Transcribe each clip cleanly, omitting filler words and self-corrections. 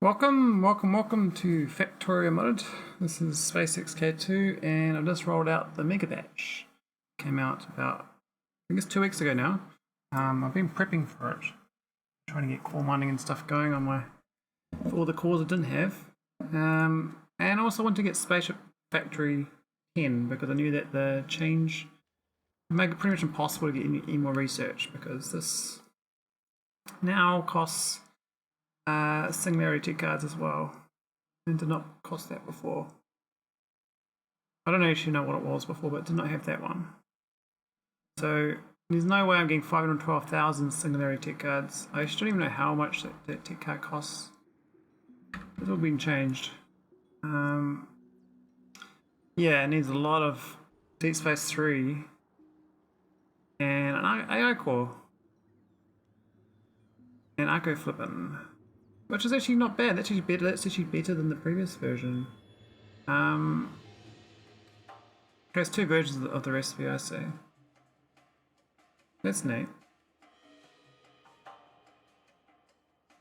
Welcome to Factorio Modded. This is Space XK2 and I've just rolled out the Mega Batch. Came out about, I think it's 2 weeks ago now. I've been prepping for it. Trying to get core mining and stuff going on for all the cores I didn't have. And I also want to get Spaceship Factory 10 because I knew that the change would make it pretty much impossible to get any more research because this now costs singularity cards as well, and did not cost that before. I don't actually know what it was before, but it did not have that one. So there's no way I'm getting 512,000 singularity cards. I actually don't even know how much that tech card costs. It's all been changed. Yeah, it needs a lot of Deep Space 3 and an AI core and Arco flipping. Which is actually not bad. That's actually better than the previous version. There's 2 versions of the recipe, I see. That's neat.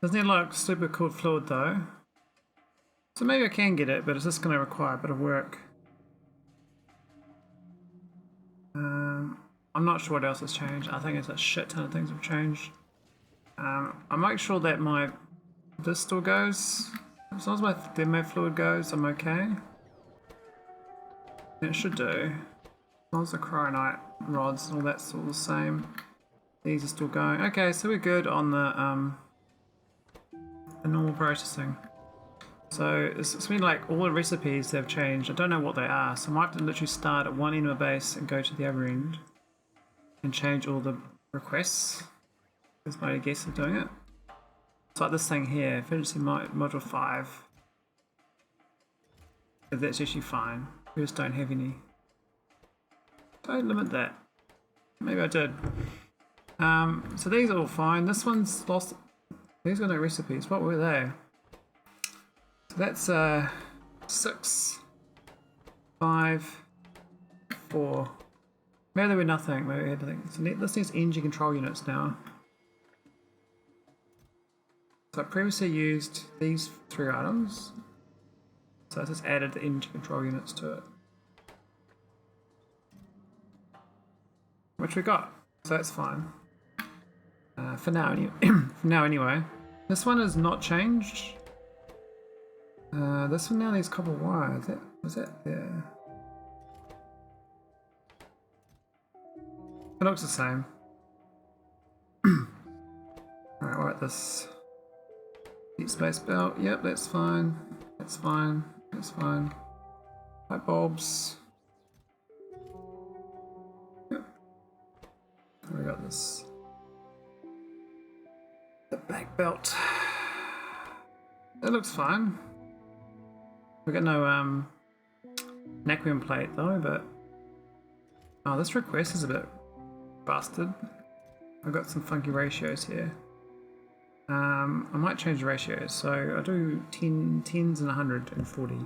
Doesn't need like super cooled fluid though. So maybe I can get it, but it's just going to require a bit of work. I'm not sure what else has changed. I think it's a shit ton of things have changed. I make sure that this still goes. As long as my demo fluid goes, I'm okay. It should do. As long as the cryonite rods and all that's all the same. These are still going. Okay, so we're good on the normal processing. So it's been like all the recipes have changed. I don't know what they are, so I might have to literally start at one end of my base and go to the other end and change all the requests. That's my guess of doing it. It's like this thing here, efficiency module 5. But that's actually fine. We just don't have any. Don't limit that. Maybe I did. So these are all fine. This one's lost. These got no recipes. What were they? So that's 6, 5, 4. Maybe there were nothing. Maybe we had nothing. So this needs engine control units now. So I previously used these 3 items, so I just added the engine control units to it, which we got, so that's fine. For now, anyway. This one is not changed. This one now needs copper wire. Was that there? It looks the same. Alright, we'll write this. Deep space belt, yep, that's fine. That's fine. That's fine. Light bulbs. Yep. We got this. The back belt. That looks fine. We got no Naquium plate though, but oh, this request is a bit busted. I've got some funky ratios here. I might change the ratios, so I'll do 10s and 140.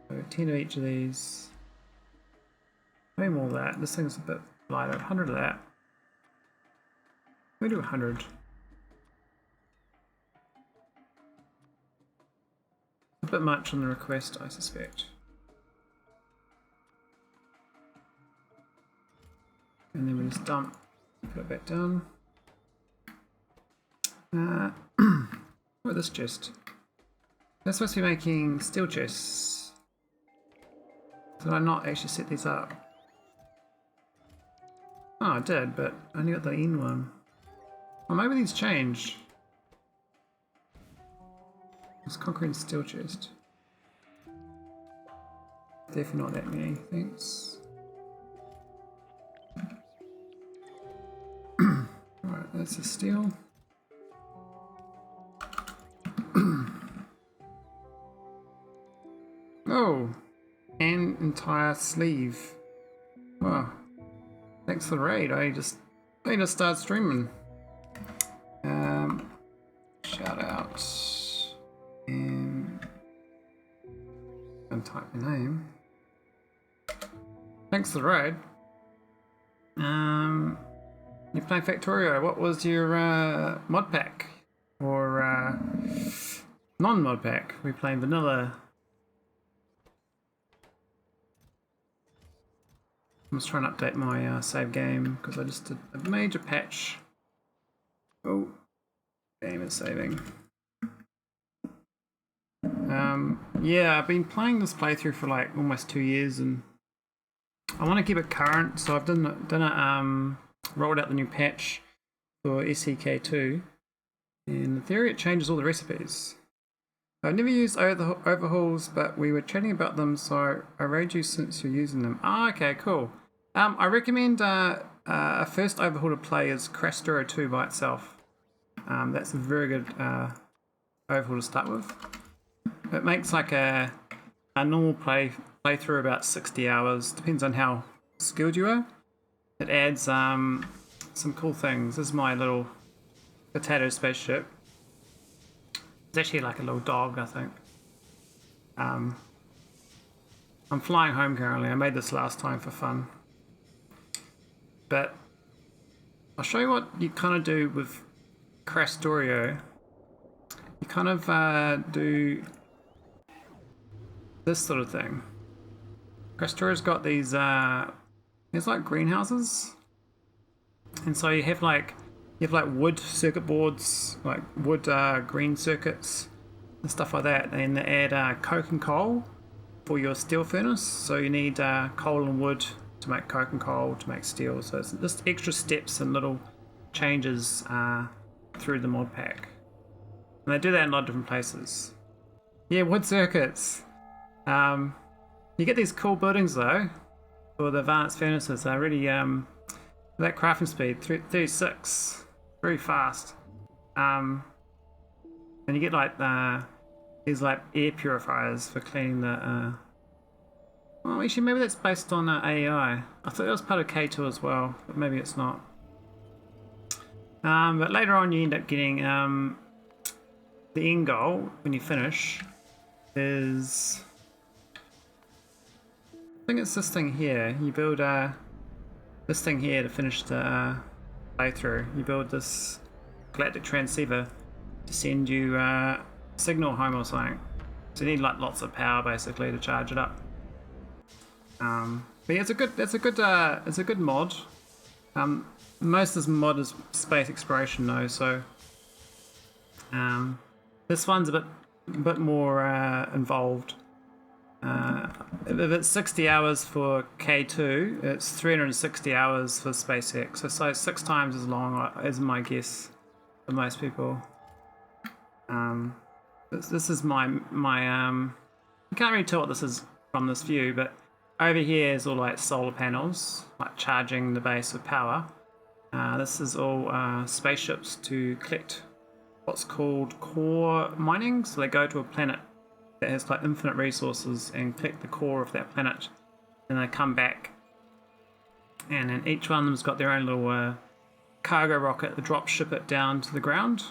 So 10 of each of these. Maybe more of that. This thing's a bit lighter. 100 of that. We'll do 100. A bit much on the request, I suspect. And then we just dump, put it back down. What is this chest? They're supposed to be making steel chests. Did I not actually set these up? Oh, I did, but I only got the end one. Well, maybe these changed. It's concrete and steel chest. Definitely not that many, thanks. Alright, that's the steel. Oh, an entire sleeve. Wow. Thanks for the raid. I just started streaming. Shout out and type your name. Thanks for the raid. You're playing Factorio. What was your mod pack? or non-mod pack. We're playing vanilla. I'm just trying to update my save game because I just did a major patch. Oh, game is saving. Yeah, I've been playing this playthrough for like almost 2 years, and I want to keep it current, so I've rolled out the new patch for SEK2, and in theory it changes all the recipes. I've never used overhauls, but we were chatting about them, so I raid you since you're using them. Ah, okay, cool. I recommend a first overhaul to play is Krastorio 2 by itself. That's a very good overhaul to start with. It makes like a normal playthrough about 60 hours, depends on how skilled you are. It adds some cool things. This is my little potato spaceship. It's actually like a little dog, I think. I'm flying home currently. I made this last time for fun. But I'll show you what you kind of do with Krastorio. You kind of do this sort of thing. Krastorio's got these, there's like greenhouses. And so you have like wood circuit boards, like wood green circuits and stuff like that. And they add coke and coal for your steel furnace. So you need coal and wood to make coke and coal to make steel. So it's just extra steps and little changes through the mod pack. And they do that in a lot of different places. Yeah, wood circuits. You get these cool buildings though for the advanced furnaces. They're really that crafting speed 36, very fast. And you get like these like air purifiers for cleaning the. Well, actually, maybe that's based on AEI. I thought that was part of K2 as well, but maybe it's not. But later on, you end up getting the end goal when you finish is. I think it's this thing here. You build this thing here to finish the playthrough. You build this galactic transceiver to send you signal home or something. So you need like lots of power basically to charge it up. But yeah, it's a good mod. Most of this mod is space exploration though, so this one's a bit more involved. If it's 60 hours for K2, it's 360 hours for SpaceX. So 6 times as long as my guess for most people. This is my you can't really tell what this is from this view, but over here is all like solar panels, like charging the base with power. This is all spaceships to collect what's called core mining. So they go to a planet that has like infinite resources and collect the core of that planet, and they come back, and then each one of them's got their own little cargo rocket that drop ship it down to the ground,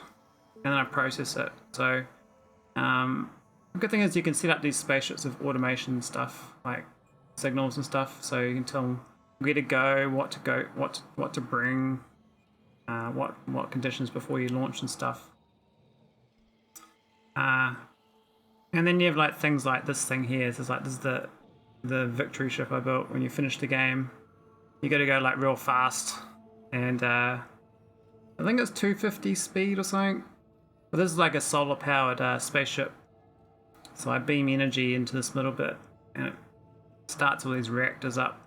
and then I process it. So the good thing is you can set up these spaceships with automation stuff like signals and stuff, so you can tell them where to go, what to bring, what conditions before you launch and stuff. And then you have like things like this thing here. So it's like this is the victory ship I built. When you finish the game, you got to go like real fast, and I think it's 250 speed or something. But this is like a solar powered spaceship. So I beam energy into this little bit, and it starts all these reactors up.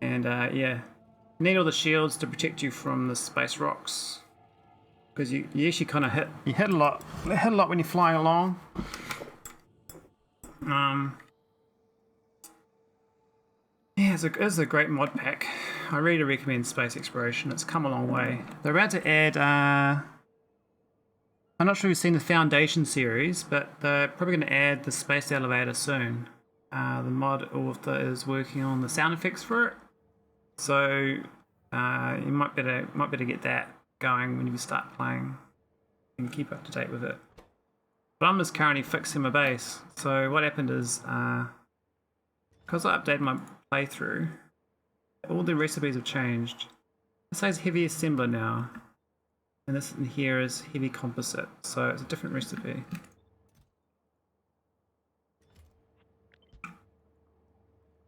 And yeah, you need all the shields to protect you from the space rocks. Because you actually kind of hit a lot when you're flying along. Yeah, it's a great mod pack. I really recommend Space Exploration. It's come a long way. They're about to add. I'm not sure if you've seen the Foundation series, but they're probably going to add the space elevator soon. The mod author is working on the sound effects for it, so you might better get that going when you start playing and keep up to date with it. But I'm just currently fixing my base. So what happened is because I updated my playthrough, all the recipes have changed. It says heavy assembler now. and this in here is heavy composite, so it's a different recipe.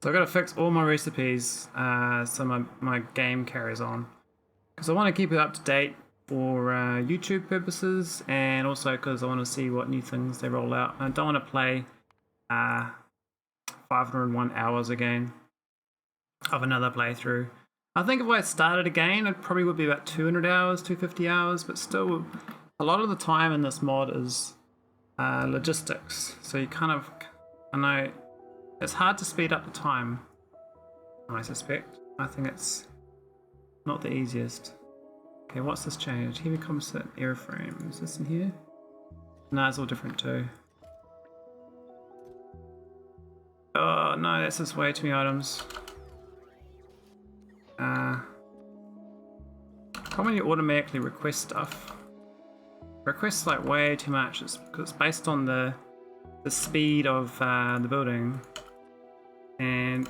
So I've got to fix all my recipes so my game carries on. Because I want to keep it up to date for YouTube purposes, and also because I want to see what new things they roll out. I don't want to play 501 hours again of another playthrough. I think if I started again, it probably would be about 200 hours, 250 hours, but still, a lot of the time in this mod is logistics. So you kind of, I know, it's hard to speed up the time, I suspect. I think it's not the easiest. Okay, what's this change? Heavy composite airframe. Is this in here? No, it's all different too. Oh no, that's just way too many items. When you automatically request stuff, requests like way too much. It's because it's based on the speed of the building, and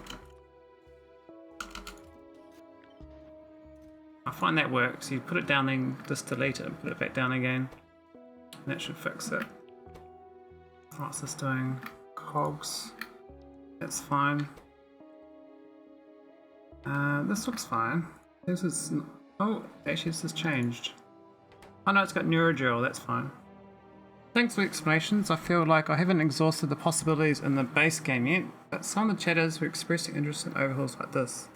I find that works. You put it down, then just delete it and put it back down again. And that should fix it. What's this doing? Cogs. That's fine. This looks fine. This is. Oh, actually, this has changed. Oh no, it's got Neurogel. That's fine. Thanks for the explanations. I feel like I haven't exhausted the possibilities in the base game yet, but some of the chatters were expressing interest in overhauls like this.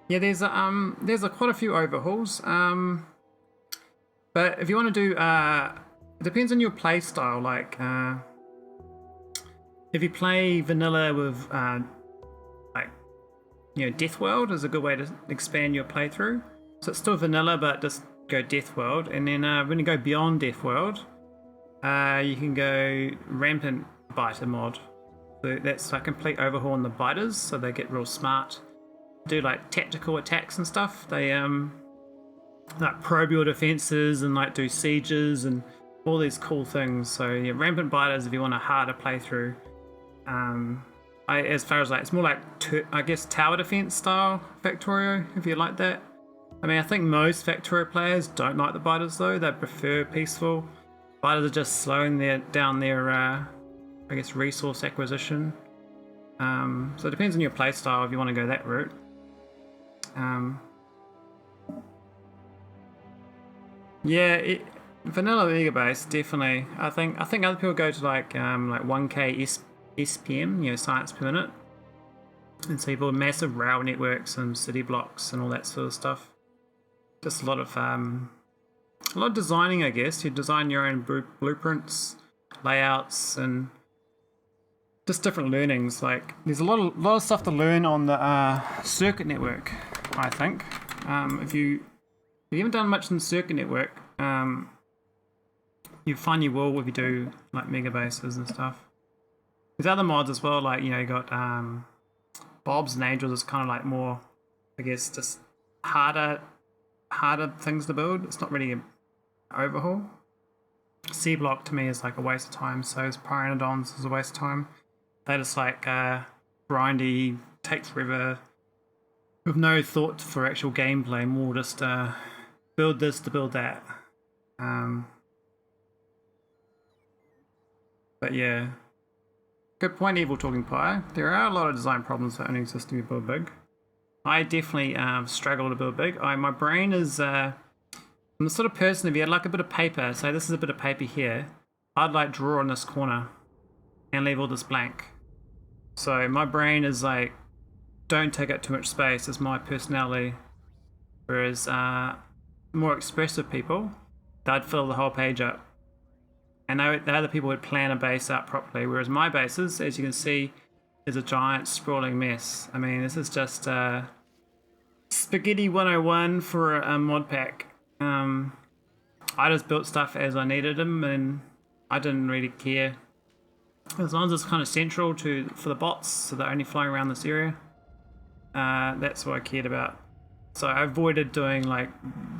Yeah, there's quite a few overhauls. But if you want to do, it depends on your play style. Like, if you play vanilla with, like, you know, Death World is a good way to expand your playthrough. So it's still vanilla, but just go Death World, and then when you go beyond Death World, you can go Rampant Biter mod. So that's a complete overhaul on the biters, so they get real smart. Do like tactical attacks and stuff. They like probe your defenses and like do sieges and all these cool things. So yeah, Rampant Biters if you want a harder playthrough. As far as like, it's more like I guess tower defense style Factorio if you like that. I mean, I think most Factorio players don't like the biters though. They prefer peaceful. Biters are just slowing down their I guess resource acquisition. So it depends on your play style if you want to go that route. Yeah, vanilla Mega Base definitely. I think other people go to like 1K SPM, you know, science per minute, and so you build massive rail networks and city blocks and all that sort of stuff. Just a lot of designing, I guess. You design your own blueprints, layouts, and just different learnings. Like there's a lot of stuff to learn on the circuit network. I think if you haven't done much in the circuit network, you find you will if you do like mega bases and stuff. There's other mods as well, like, you know, you got Bobs and Angels is kind of like more, I guess, just harder things to build. It's not really an overhaul. C block to me is like a waste of time, so is Pyrannodons is a waste of time. They just like grindy, take forever, with no thought for actual gameplay, more just build this to build that. But yeah, good point, Evil Talking Pie. There are a lot of design problems that only exist when you build big. I definitely struggle to build big. My brain is, I'm the sort of person, if you had like a bit of paper, say this is a bit of paper here, I'd like draw in this corner and leave all this blank. So my brain is like, don't take up too much space, is my personality. Whereas more expressive people, they'd fill the whole page up. And the other people would plan a base out properly. Whereas my bases, as you can see, is a giant sprawling mess. I mean, this is just Spaghetti 101 for a mod pack. I just built stuff as I needed them, and I didn't really care. As long as it's kind of central for the bots, so they're only flying around this area. That's what I cared about. So I avoided doing like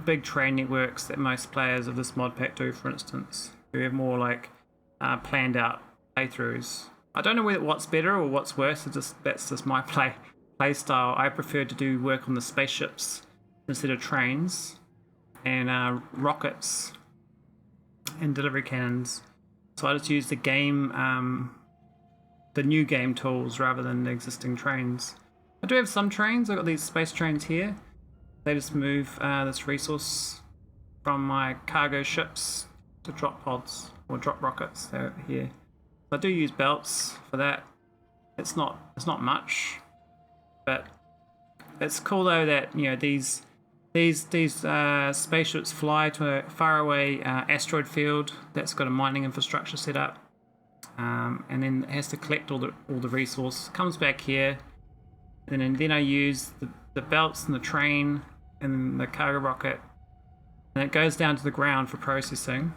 big train networks that most players of this mod pack do, for instance. We have more like planned out playthroughs. I don't know what's better or what's worse. That's just my play style. I prefer to do work on the spaceships instead of trains, and rockets and delivery cannons. So I just use the game, the new game tools rather than the existing trains. I do have some trains. I've got these space trains here. They just move this resource from my cargo ships to drop pods or drop rockets. They're over here. So I do use belts for that. It's not much, but it's cool though that these spaceships fly to a faraway asteroid field that's got a mining infrastructure set up, and then it has to collect all the resource. Comes back here, and then I use the belts and the train and the cargo rocket, and it goes down to the ground for processing.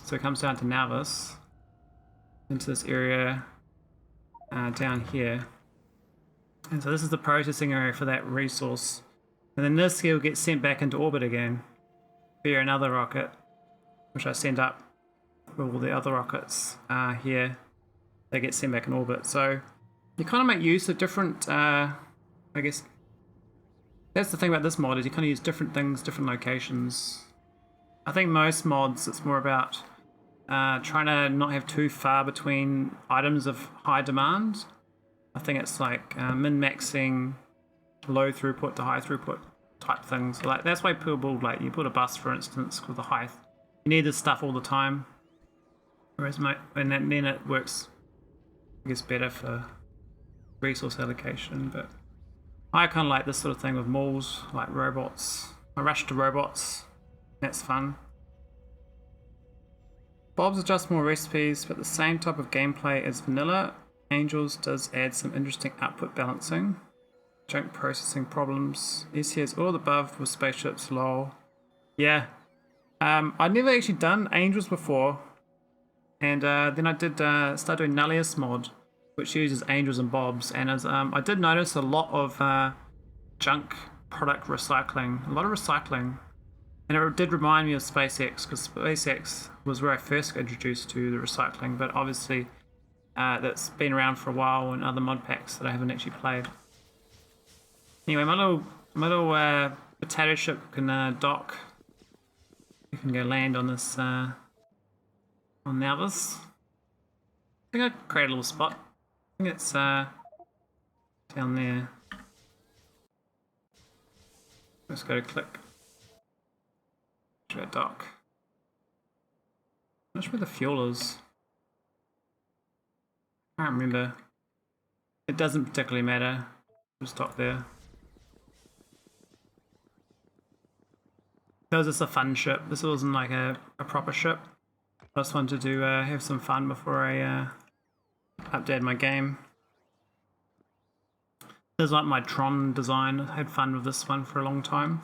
So it comes down to Nauvis, into this area down here, and so this is the processing area for that resource. And then this here will get sent back into orbit again via another rocket, which I send up with all the other rockets here. They get sent back in orbit. So you kind of make use of different, I guess, that's the thing about this mod, is you kind of use different things, different locations. I think most mods, it's more about trying to not have too far between items of high demand. I think it's like min-maxing low throughput to high throughput type things. Like that's why people build, like you build a bus for instance with a high, you need this stuff all the time, whereas then it works I guess better for resource allocation. But I kind of like this sort of thing with malls, like robots. I rush to robots, that's fun. Bob's are just more recipes but the same type of gameplay as vanilla. Angels does add some interesting output balancing, junk processing problems. SCS all above with spaceships, lol. Yeah. I'd never actually done Angels before. And then I did start doing Nullius mod, which uses Angels and Bobs. And as I did notice a lot of junk product recycling. A lot of recycling. And it did remind me of SpaceX, because SpaceX was where I first got introduced to the recycling. But obviously that's been around for a while in other mod packs that I haven't actually played. Anyway, my little potato ship can dock. You can go land on this on Nauvis. I think I create a little spot. I think it's down there. Let's go to click. Should I dock? I'm not sure where the fuel is. I can't remember. It doesn't particularly matter. Just dock there. That was just a fun ship. This wasn't like a proper ship. I just wanted to have some fun before I updated my game. This is like my Tron design. I had fun with this one for a long time.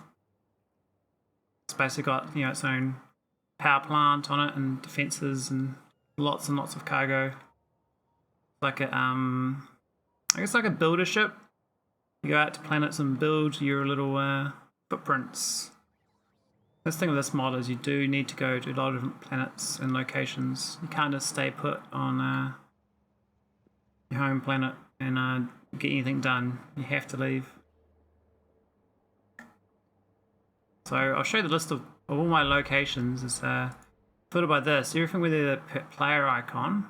It's basically got its own power plant on it and defenses and lots of cargo. Like a I guess like a builder ship. You go out to planets and build your little footprints. The thing with this mod is you do need to go to a lot of different planets and locations. You can't just stay put on your home planet and get anything done. You have to leave. So I'll show you the list of all my locations. Is filtered by this. Everything with the player icon.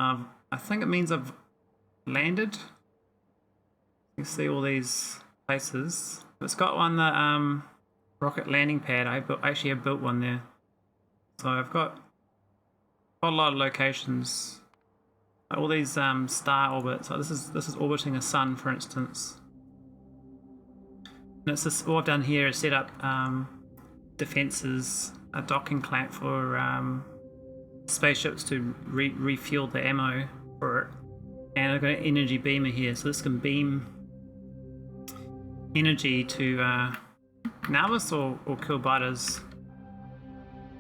I think it means I've landed. You see all these places. It's got one that rocket landing pad. I actually have built one there. So I've got a lot of locations. All these star orbits. So this is orbiting a sun, for instance. And it's just all I've done here is set up defenses, a docking clamp for spaceships to refuel the ammo for it. And I've got an energy beamer here, so this can beam energy to Nauvis or kill Butters.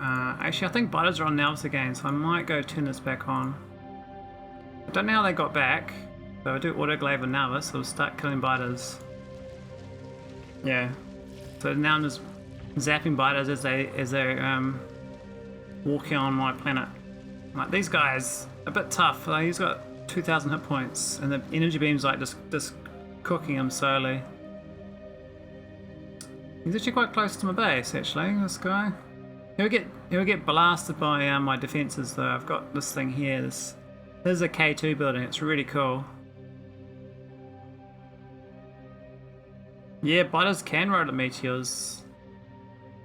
Actually, I think Butters are on Nauvis again, so I might go turn this back on. I don't know how they got back, so I do autoglaive on Nauvis, so I'll start killing Butters. Yeah, so now I'm just zapping Butters as they're walking on my planet. Like, these guys, a bit tough. Like, he's got 2,000 hit points, and the energy beam's like just cooking him slowly. He's actually quite close to my base, actually, this guy. He'll get blasted by my defenses though. I've got this thing here. This is a K2 building. It's really cool. Yeah, biters can roll at meteors.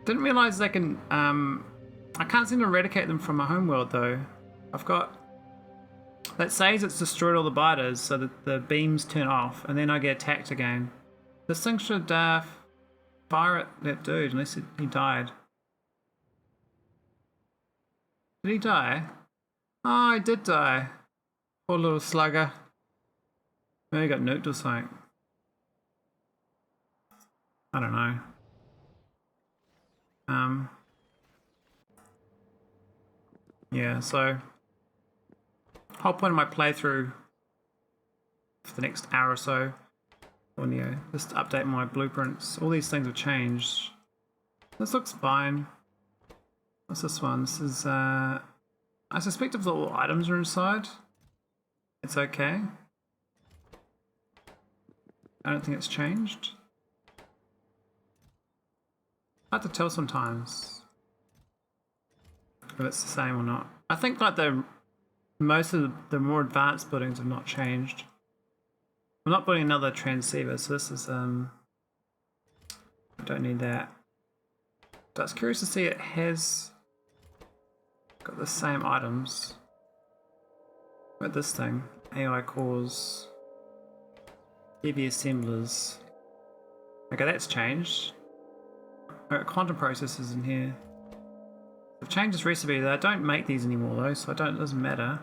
Didn't realize they can. I can't seem to eradicate them from my homeworld though. I've got. That says it's destroyed all the biters, so that the beams turn off, and then I get attacked again. This thing should fire at that dude, unless he died. Did he die? Oh, he did die. Poor little slugger. Maybe he got nuked or something. I don't know. Yeah, so whole point of my playthrough for the next hour or so, or just to update my blueprints. All these things have changed. This looks fine. What's this one? This is I suspect if all items are inside, it's okay. I don't think it's changed. Hard to tell sometimes if it's the same or not. I think like most of the more advanced buildings have not changed. I'm not building another transceiver, so this is I don't need that. But I was curious to see it has got the same items. What this thing? AI cores, heavy assemblers. Okay, that's changed. Quantum processors in here. I've changed this recipe. I don't make these anymore though, so it doesn't matter.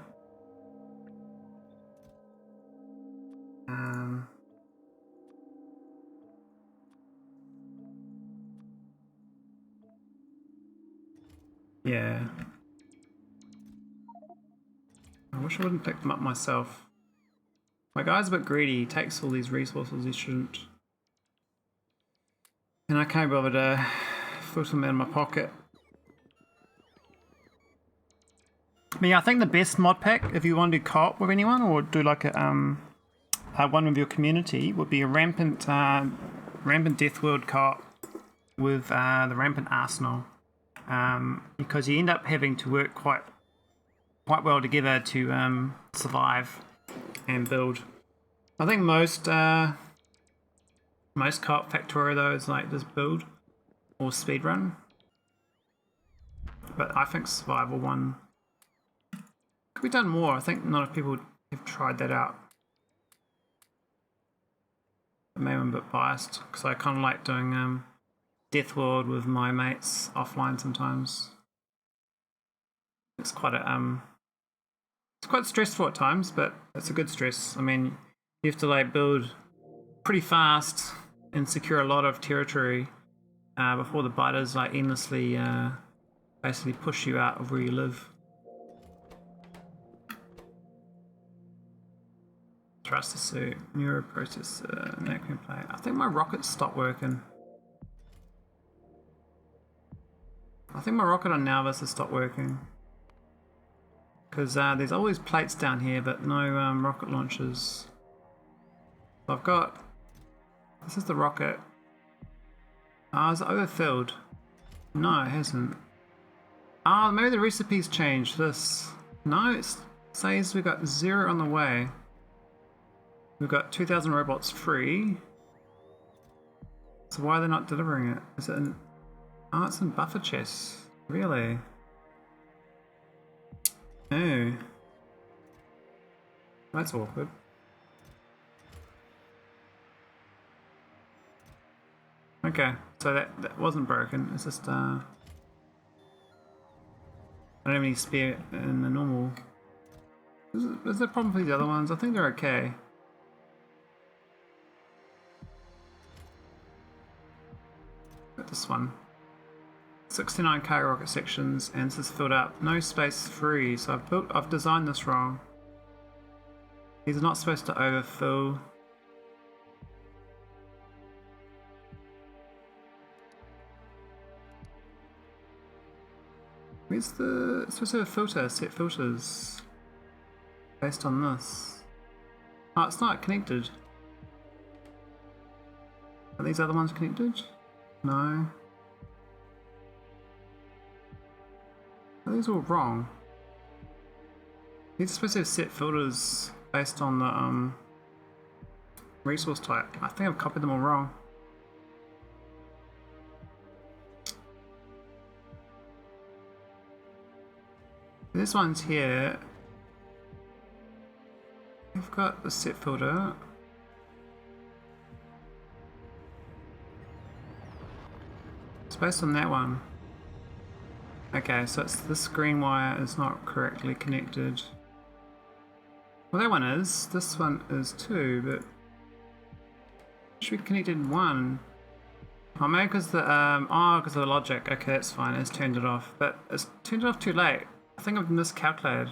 Yeah. I wish I wouldn't pick them up myself. My guy's a bit greedy. He takes all these resources he shouldn't. And I can't bother to put them in my pocket. But yeah, I think the best mod pack, if you want to do co-op with anyone or do like a one with your community, would be a rampant Death World co-op with the rampant arsenal, because you end up having to work quite well together to survive and build. I think most co-op Factorio though is like just build or speedrun, but I think survival one could be done more. I think not enough people have tried that out. Maybe I'm a bit biased because I kind of like doing Death World with my mates offline sometimes. It's quite it's quite stressful at times, but it's a good stress. I mean, you have to like build pretty fast and secure a lot of territory before the biters like endlessly basically push you out of where you live. Thruster suit, neuroprocessor, vacuum plate. I think my rockets stopped working. I think my rocket on Nauvis has stopped working. Because there's always plates down here, but no rocket launchers. So I've got... This is the rocket. Is it overfilled? No, it hasn't. Maybe the recipe's changed. This. No, it says we've got 0 on the way. We've got 2,000 robots free. So why are they not delivering it? Is it in... Oh, it's in buffer chests. Really? Oh. That's awkward. Okay, so that wasn't broken. It's just I don't have any spare in the normal. Is there a problem with these other ones? I think they're okay. This one. 69 cargo rocket sections, and this is filled up. No space free, so I've designed this wrong. These are not supposed to overfill. Where's the... It's supposed to have a filter, set filters. Based on this. Oh, it's not connected. Are these other ones connected? No. Are these all wrong? These are supposed to have set filters based on the resource type. I think I've copied them all wrong. This one's here. We've got the set filter. It's based on that one. Okay, so it's this green wire is not correctly connected. Well, that one is. This one is too, but it should be connected in one. Oh, maybe because the because of the logic. Okay, that's fine. It's turned it off, but it's turned it off too late. I think I've miscalculated.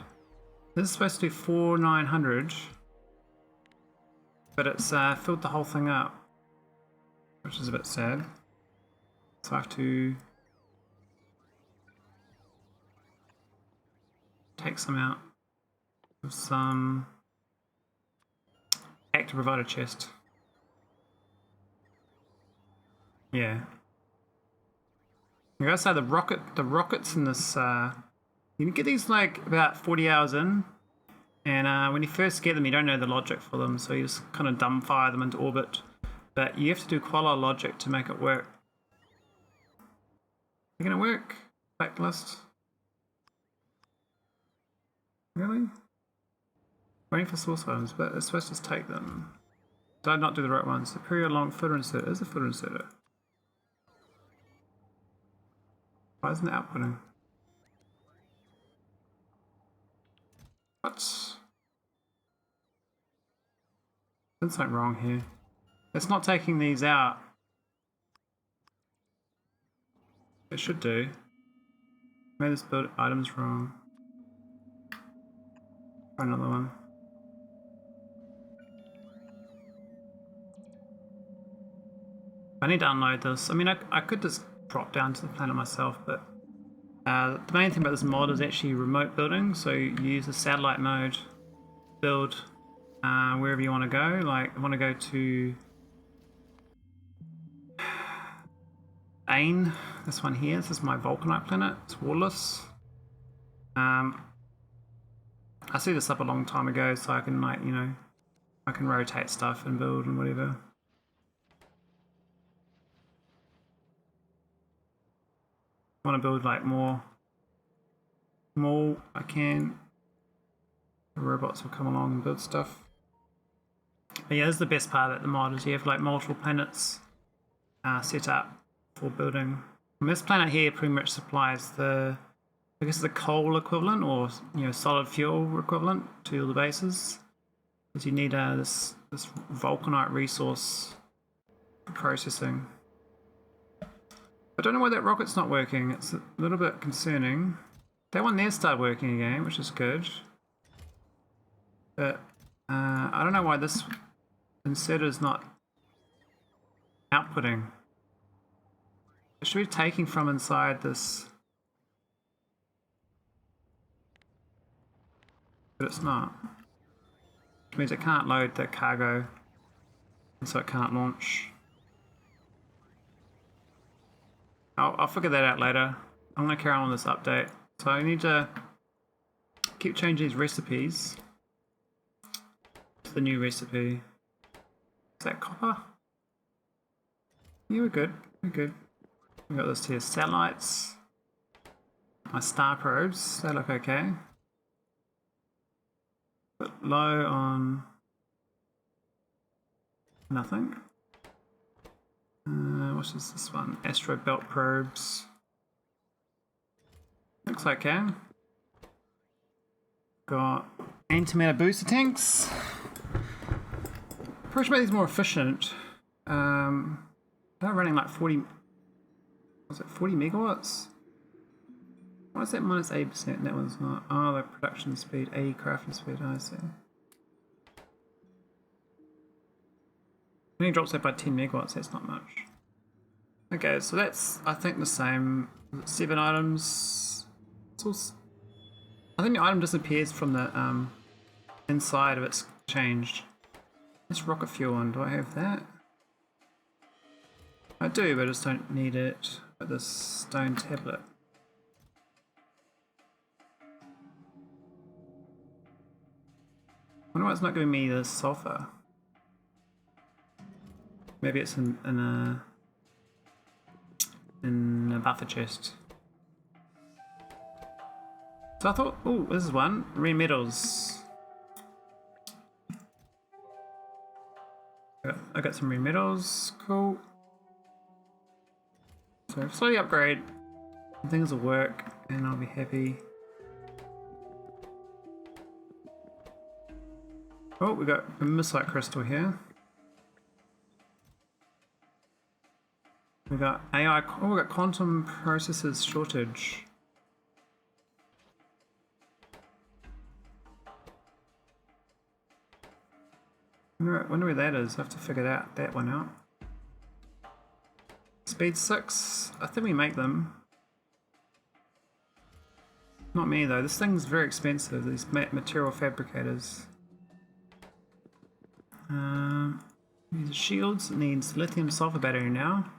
This is supposed to do 4900, but it's filled the whole thing up, which is a bit sad. So I have to take some out of some active provider chest. Yeah. I gotta say the rockets in this you can get these like about 40 hours in, and when you first get them you don't know the logic for them, so you just kind of dumbfire them into orbit, but you have to do quite a lot of logic to make it work. Are gonna work? Backlist? Really? Waiting for source items, but it's supposed to just take them. Did I not do the right one? Superior long footer inserter. Is a footer inserter. Why isn't it outputting? What? There's something wrong here. It's not taking these out. It should do. Maybe this build item's wrong. Try another one. I need to unload this. I mean, I could just drop down to the planet myself, but the main thing about this mod is actually remote building. So you use the satellite mode, build wherever you want to go. Like I want to go to Ain, this one here. This is my Vulcanite planet. It's wall-less. I set this up a long time ago, so I can like I can rotate stuff and build and whatever. I want to build like more. I can. The robots will come along and build stuff. But yeah, this is the best part about the mod is you have like multiple planets set up for building. And this planet here pretty much supplies the, I guess, the coal equivalent or solid fuel equivalent to all the bases, because you need this vulcanite resource for processing. I don't know why that rocket's not working. It's a little bit concerning. That one there started working again, which is good. But I don't know why this inserter's not outputting. It should be taking from inside this, but it's not. Which means it can't load the cargo, and so it can't launch. I'll figure that out later. I'm going to carry on with this update. So I need to keep changing these recipes to the new recipe. Is that copper? Yeah, we're good. We're good. We got this here. Satellites. My star probes. They look okay. But low on nothing. What is this one? Asteroid belt probes. Looks okay. Got antimatter booster tanks. Probably should make these more efficient. They're running like 40. Was it 40 megawatts? Why is that minus 8%? That one's not. Oh, the production speed, 80 crafting speed. I see. When it drops that by 10 megawatts, that's not much. Okay, so that's, I think, the same. 7 items. It's also, I think the item disappears from the inside of it's changed. This rocket fuel one, do I have that? I do, but I just don't need it. But this stone tablet. Wonder why it's not giving me the sulfur. Maybe it's in a buffer chest. So I thought, oh, this is one. Rare metals. I got some rare metals. Cool. So slowly upgrade. Things will work and I'll be happy. Oh, we got a Maholic crystal here. We got AI. Oh, we got quantum processors shortage. Wonder where that is. I have to figure that one out. Speed 6. I think we make them. Not me though. This thing's very expensive. These material fabricators. These shields. It needs lithium sulfur battery now.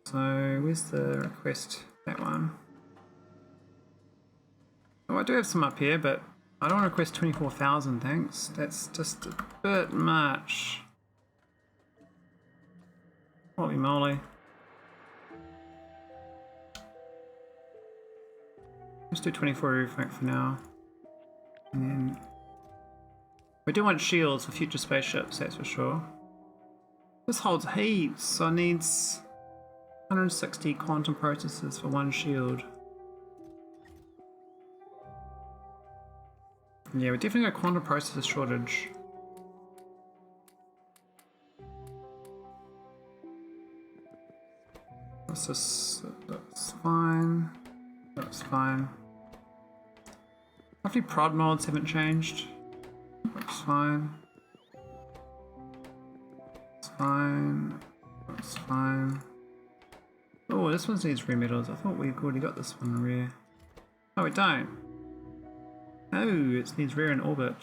So where's the request? That one. Oh, I do have some up here, but I don't want to request 24,000, thanks. That's just a bit much. Holy moly. Let's do 24 for now. And then we do want shields for future spaceships, that's for sure. This holds heaps, so it needs 160 quantum processors for one shield. Yeah, we definitely got quantum processor shortage. What's this? That's fine. That's fine. Hopefully prod mods haven't changed. That's fine. It's fine. That's fine. Oh, this one needs rare metals. I thought we've already got this one rare. Oh, we don't. Oh, it needs rare in orbit.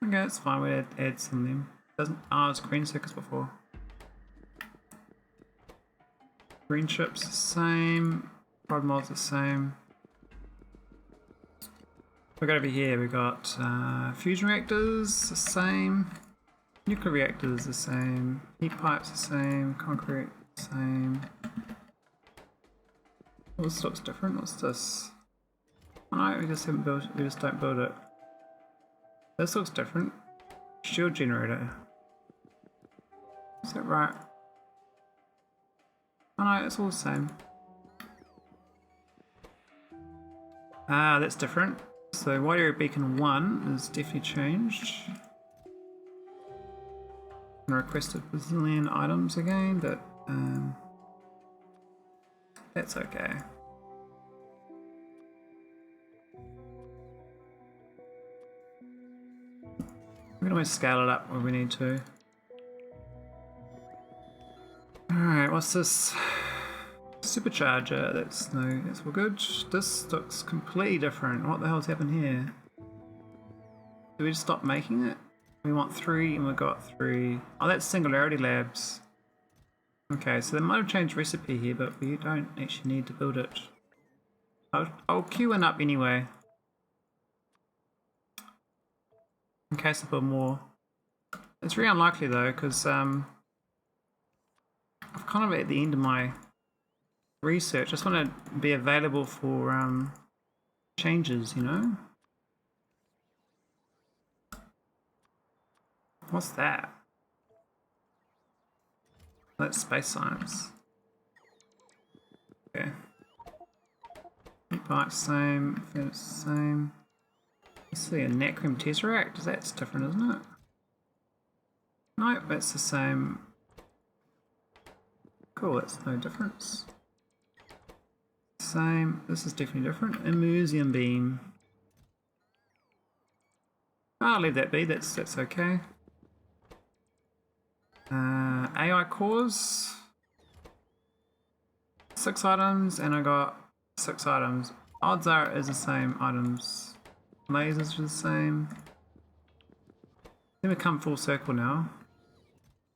Okay, that's fine. We'll add some of them. Doesn't. Ah, it's green circuits before. Green chips the same. Prod mods the same. We got over here. We got fusion reactors the same. Nuclear reactors the same. Heat pipes the same. Concrete the same. Oh, this looks different. What's this? Oh, no, we just haven't built it. We just don't build it. This looks different. Shield generator. Is that right? Oh no, it's all the same. Ah, that's different. So wide area beacon 1 is definitely changed. And requested bazillion items again, but that's okay. We can always scale it up when we need to. Alright, what's this? Supercharger, that's all good. This looks completely different. What the hell's happened here? Did we just stop making it? We want 3 and we got 3. Oh, that's Singularity Labs. Okay, so they might have changed recipe here, but we don't actually need to build it. I'll queue one up anyway. In case I build more. It's very unlikely though, because I'm kind of at the end of my research. I just want to be available for changes, you know? What's that? That's space science. Okay. Right, same, it's the same. Let's see, a Nacrim Tesseract, that's different, isn't it? No, that's the same. Cool, that's no difference. Same, this is definitely different. Immersion beam. I'll leave that be, that's okay. AI cores. 6 items, and I got 6 items. Odds are it is the same items. Lasers are the same. Then we come full circle now.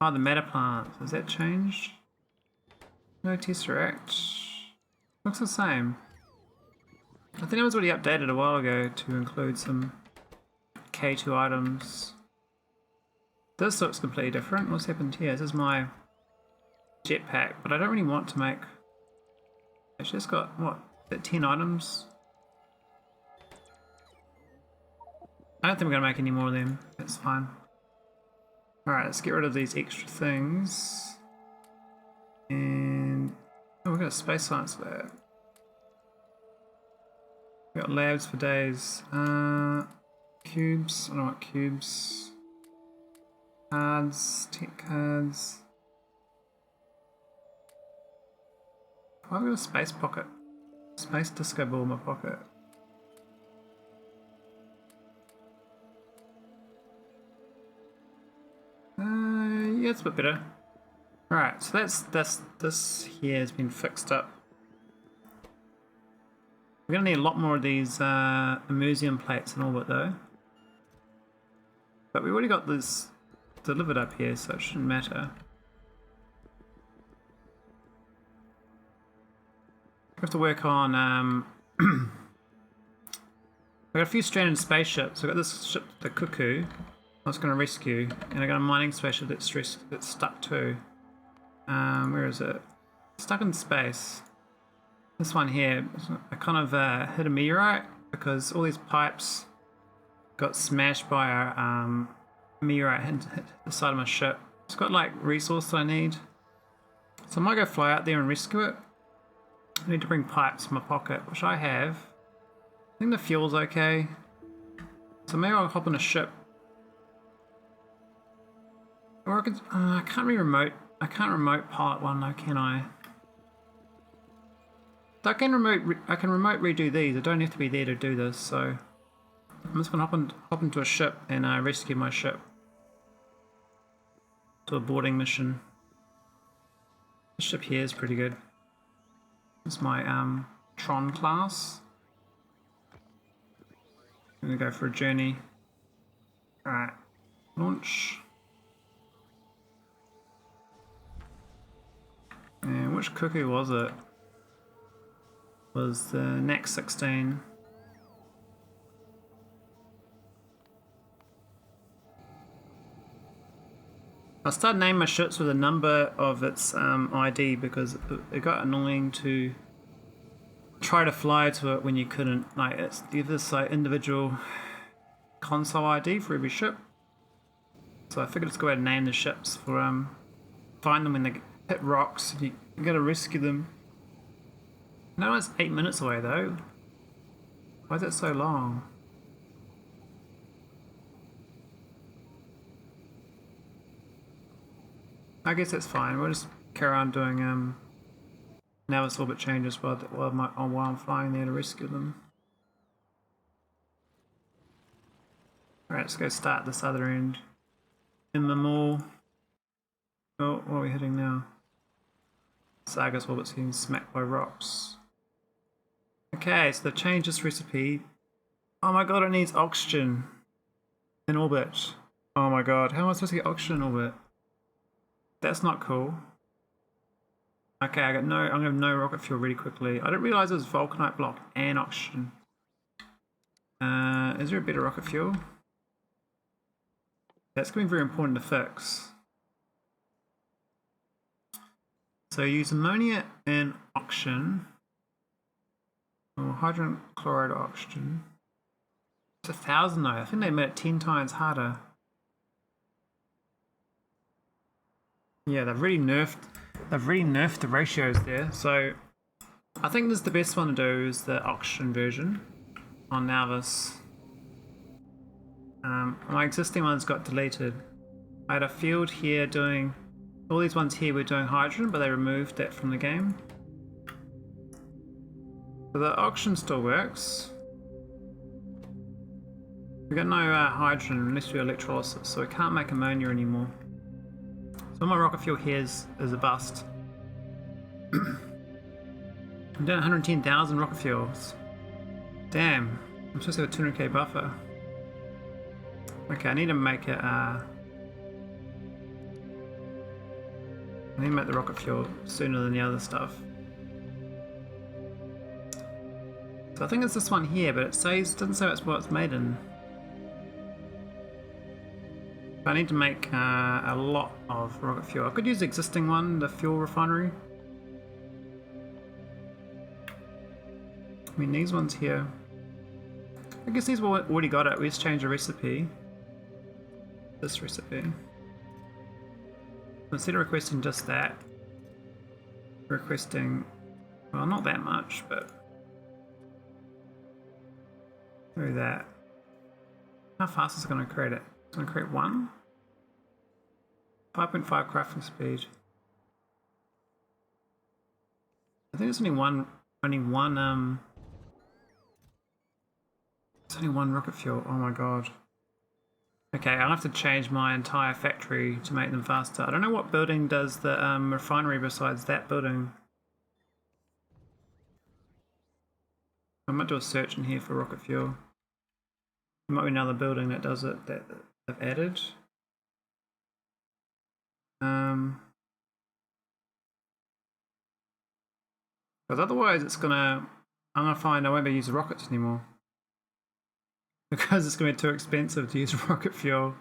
Oh, the meta plant, has that changed? No Tesseract. Looks the same. I think it was already updated a while ago to include some K2 items. This looks completely different. What's happened here? This is my jetpack, but I don't really want to make... It's just got, what, 10 items? I don't think we're going to make any more of them. That's fine. Alright, let's get rid of these extra things. And... oh, we've got a space science lab. We've got labs for days. Cubes. I don't want cubes. Cards. Tech cards. Why have we got a space pocket? Space disco ball in my pocket. Yeah, it's a bit better. Alright, so this here has been fixed up. We're gonna need a lot more of these museum plates in orbit though. But we already got this delivered up here, so it shouldn't matter. We have to work on we've got a few stranded spaceships. We've got this ship, the Cookoo, I was going to rescue, and I got a mining spaceship that's stuck too. Where is it? Stuck in space. This one here, I kind of hit a meteorite because all these pipes got smashed by a meteorite hit the side of my ship. It's got like resource that I need, so I might go fly out there and rescue it. I need to bring pipes in my pocket, which I have. I think the fuel's okay, so maybe I'll hop on a ship. Or I could, I can't remote pilot one though, can I? I can remote redo these. I don't have to be there to do this, so I'm just gonna hop into a ship and rescue my ship. To a boarding mission. This ship here is pretty good. It's my Tron class. I'm gonna go for a journey. Alright, launch. And which cuckoo was it? Was the next 16. I started naming my ships with a number of its ID because it got annoying to try to fly to it when you couldn't. Like, it's this like individual console ID for every ship. So I figured let's go ahead and name the ships for find them when they hit rocks. You gotta rescue them. No, it's 8 minutes away though. Why is it so long? I guess that's fine. We'll just carry on doing Nauvis orbit changes while I'm flying there to rescue them. Alright, let's go start this other end. In the mall. Oh, what are we hitting now? Sargas orbit's getting smacked by rocks. Okay, so they've changed this recipe. Oh my god, it needs oxygen in orbit. Oh my god, how am I supposed to get oxygen in orbit? That's not cool. Okay, I'm gonna have no rocket fuel really quickly. I didn't realize it was vulcanite block and oxygen. Is there a better rocket fuel? That's gonna be very important to fix. So use ammonia and oxygen. Or hydrogen chloride or oxygen. It's 1,000 though. I think they made it 10 times harder. Yeah, they've really nerfed the ratios there. So I think this is the best one to do is the oxygen version on Nauvis. My existing ones got deleted. I had a field here doing all these ones here were doing hydrogen, but they removed that from the game. So the oxygen still works. We got no hydrogen unless we do electrolysis, so we can't make ammonia anymore. So my rocket fuel here is a bust. I'm down 110,000 rocket fuels. Damn, I'm supposed to have a 200k buffer. Okay, I need to make it. I need to make the rocket fuel sooner than the other stuff. So I think it's this one here, but it says, doesn't say it's what it's made in. I need to make a lot of rocket fuel. I could use the existing one, the fuel refinery. I mean, these ones here. I guess these already got it. We just changed the recipe. This recipe. Instead of requesting just that, we're requesting, well, not that much, but do that. How fast is it going to create it? It's going to create 1. 5.5 crafting speed. I think it's only one. It's only one rocket fuel. Oh my god. Okay, I'll have to change my entire factory to make them faster. I don't know what building does the refinery besides that building. I might do a search in here for rocket fuel. There might be another building that does it that they've added. Because otherwise I'm gonna find I won't be able to use the rockets anymore. Because it's gonna be too expensive to use rocket fuel.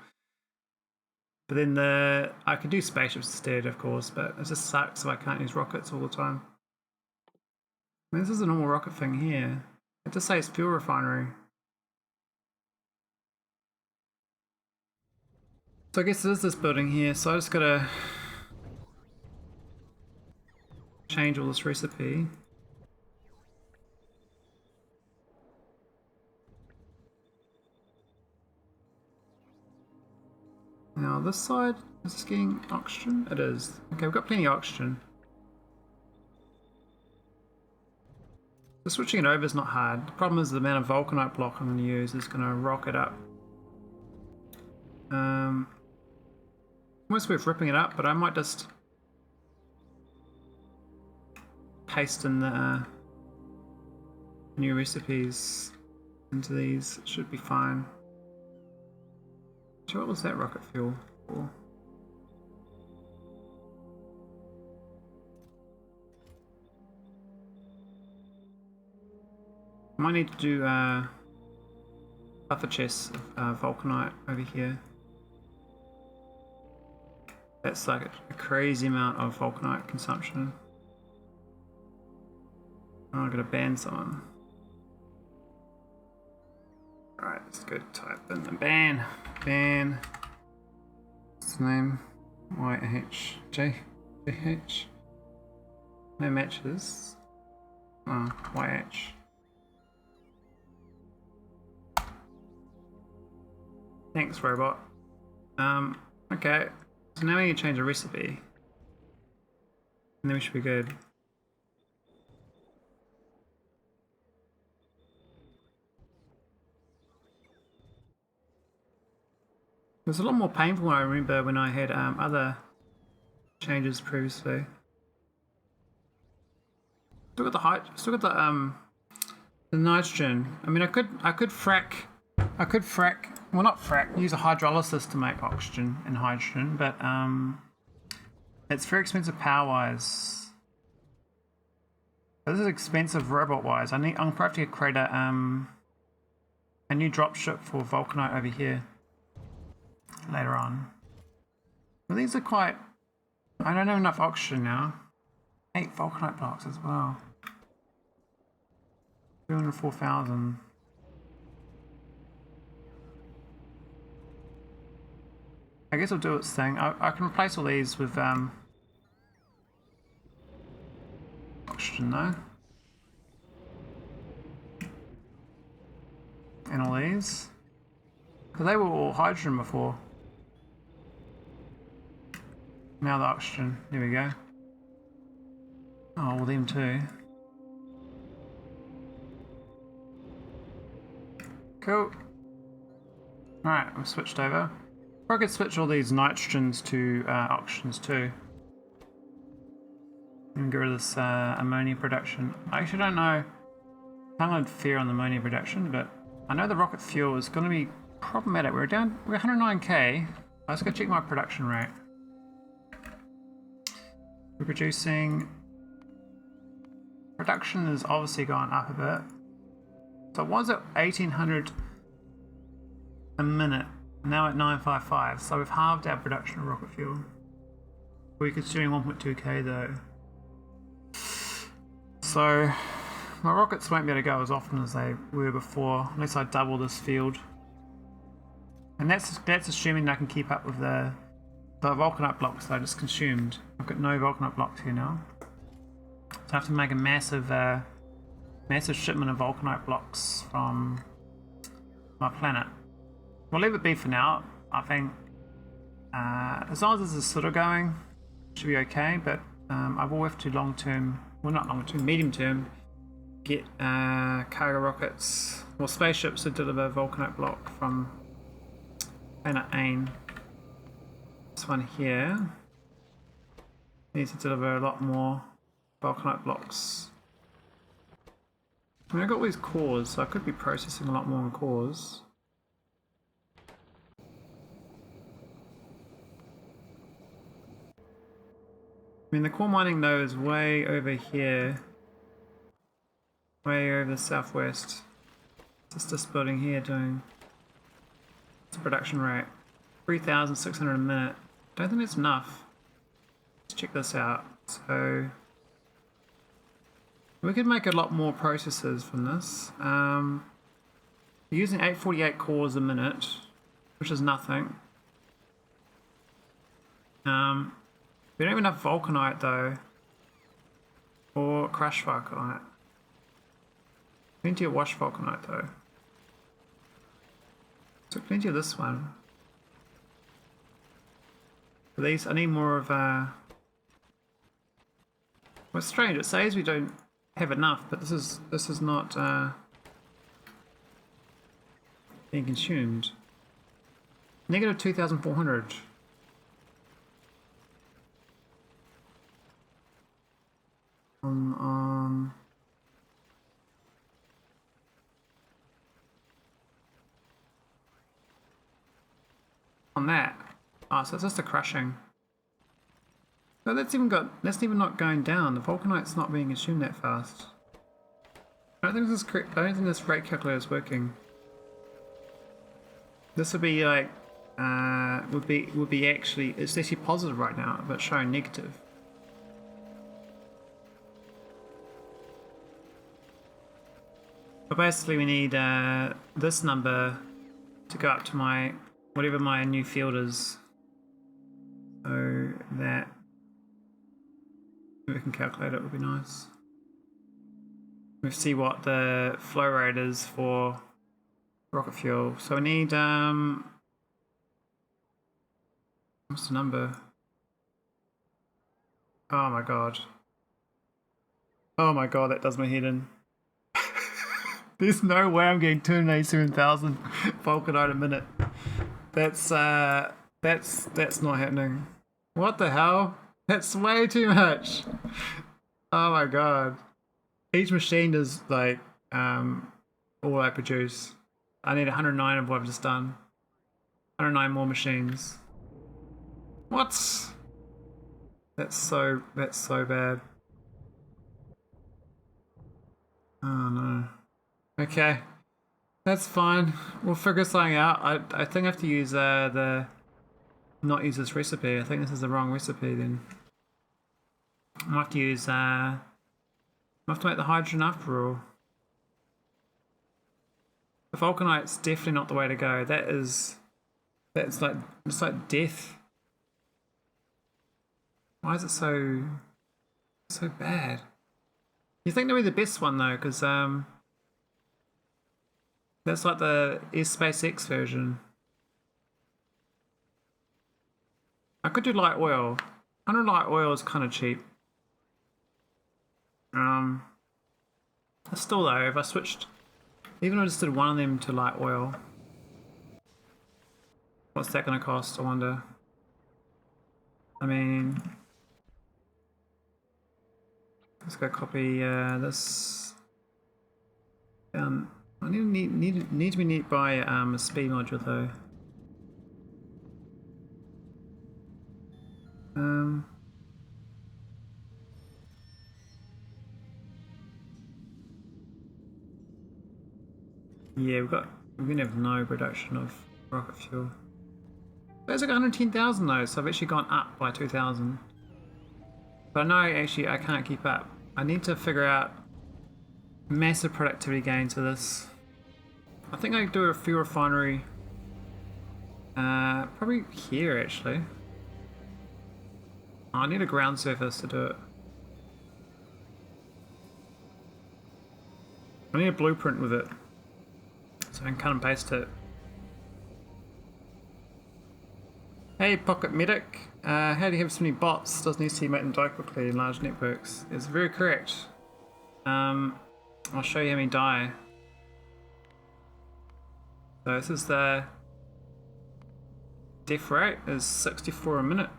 But then I could do spaceships instead, of course, but it just sucks if I can't use rockets all the time. I mean, this is a normal rocket thing here. It just says fuel refinery. So I guess it is this building here, so I just gotta change all this recipe. Now this side, is this getting oxygen? It is. Okay, we've got plenty of oxygen. So switching it over is not hard. The problem is the amount of vulcanite block I'm going to use is going to rock it up. Almost worth ripping it up, but I might just paste in the new recipes into these. It should be fine. So what was that rocket fuel for? I might need to do buffer chests of vulcanite over here. That's like a crazy amount of vulcanite consumption. I'm gonna ban someone. Alright, let's go type in the ban. Ban. What's the name? YHJH. No matches. Oh, YH. Thanks, robot. Okay. So now we need to change the recipe. And then we should be good. It was a lot more painful I remember when I had other changes previously. Still got the nitrogen. I mean I could frack, well not frack, use a hydrolysis to make oxygen and hydrogen, but it's very expensive power wise. This is expensive robot wise. I'm probably have to create a new dropship for vulcanite over here later on. Well, these are quite, I don't have enough oxygen now. 8 vulcanite blocks as well. 204,000. I guess I'll do its thing. I can replace all these with oxygen though. And all these. Because they were all hydrogen before. Now the oxygen. There we go. Oh, well them too. Cool. Alright, we've switched over. Or I could switch all these nitrogens to oxygens too. And get rid of this ammonia production. I actually don't know how I'd fare on the ammonia production, but I know the rocket fuel is going to be problematic. We're 109k. Let's go check my production rate. We're producing. Production has obviously gone up a bit. So it was at 1800 a minute, now at 955, so we've halved our production of rocket fuel. We're consuming 1.2k though. So my rockets won't be able to go as often as they were before, unless I double this field. And that's assuming that I can keep up with the vulcanite blocks that I just consumed. I've got no vulcanite blocks here now. So I have to make a massive shipment of vulcanite blocks from my planet. We'll leave it be for now. I think as long as this is sort of going, it should be okay, but I will have to long term, well not long term, medium term, get cargo rockets or spaceships to deliver vulcanite block from planet AIM. This one here needs to deliver a lot more vulcanite blocks. I mean, I've got all these cores, so I could be processing a lot more on cores. I mean, the core mining though is way over here, way over the southwest. Just this building here doing the production rate 3,600 a minute. Don't think it's enough. Let's check this out. So we could make a lot more processors from this. We're using 848 cores a minute, which is nothing. We don't have enough vulcanite though, or crushed vulcanite. Plenty of washed vulcanite though. So plenty of this one. For these, I need more of well, it's strange. It says we don't have enough, but this is not being consumed. Negative 2,400. On that. Oh, so it's just a crushing. So that's even not going down. The vulcanite's not being consumed that fast. I don't think this rate calculator is working. This would be like would be actually, it's actually positive right now, but showing negative. But basically we need this number to go up to my whatever my new field is, so that we can calculate it would be nice. We see what the flow rate is for rocket fuel. So we need what's the number? Oh my god. Oh my god, that does my head in. There's no way I'm getting 287,000 vulcanite a minute. That's not happening. What the hell? That's way too much. Oh my god. Each machine is like all I produce. I need 109 of what I've just done. 109 more machines. What? That's so bad. Oh no. Okay, that's fine. We'll figure something out. I think I have to use not use this recipe. I think this is the wrong recipe then. I have to use I have to make the hydrogen after all. The vulcanite's definitely not the way to go. It's like death. Why is it so bad? You think that'd be the best one though, because that's like the SpaceX version. I could do light oil. 100 light oil is kind of cheap. Still though, if I switched, even if I just did one of them to light oil, what's that going to cost, I wonder? I mean, let's go copy this. I need to be neat by a speed module though. Yeah, we're gonna have no production of rocket fuel. There's like 110,000 though, so I've actually gone up by 2,000. But I know actually I can't keep up. I need to figure out massive productivity gains for this. I think I do a fuel refinery. Probably here actually. Oh, I need a ground surface to do it. I need a blueprint with it, so I can cut and paste it. Hey Pocket Medic, how do you have so many bots? Doesn't estimate them die quickly in large networks. It's very correct. I'll show you how many die. So this is the death rate is 64 a minute.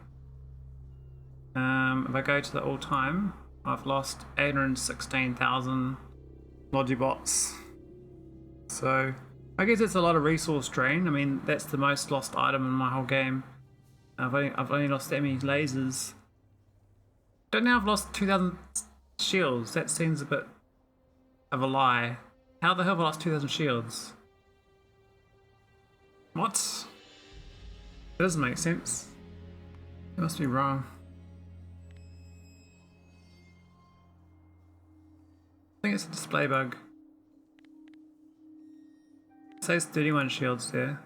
If I go to the all time, I've lost 816,000 Logibots. So I guess it's a lot of resource drain. I mean, that's the most lost item in my whole game. I've only lost that many lasers. Don't know, I've lost 2,000 shields. That seems a bit of a lie. How the hell have I lost 2,000 shields? What? That doesn't make sense. It must be wrong. I think it's a display bug. It says 31 shields there.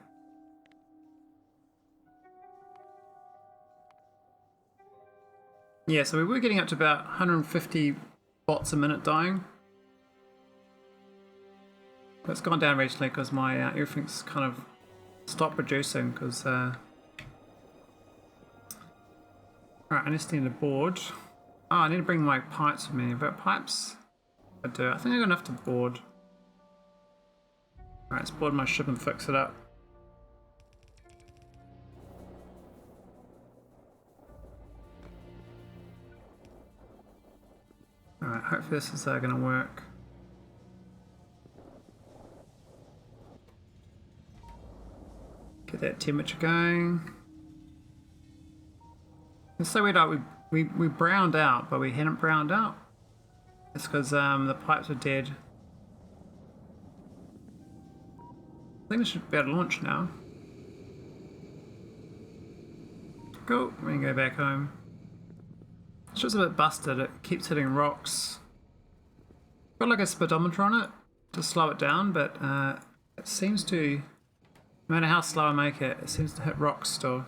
Yeah, so we were getting up to about 150 bots a minute dying. But it's gone down recently because my everything's kind of stopped producing because alright, I just need a board. Oh, I need to bring my pipes with me. But pipes? I do. I think I got enough to board. Alright, let's board my ship and fix it up. Alright, hopefully this is going to work. Get that temperature going. It's so weird, like we browned out, but we hadn't browned out. It's because the pipes are dead. I think we should be able to launch now. Cool, we can go back home. It's just a bit busted, it keeps hitting rocks. Got like a speedometer on it to slow it down, but it seems to, no matter how slow I make it, it seems to hit rocks still.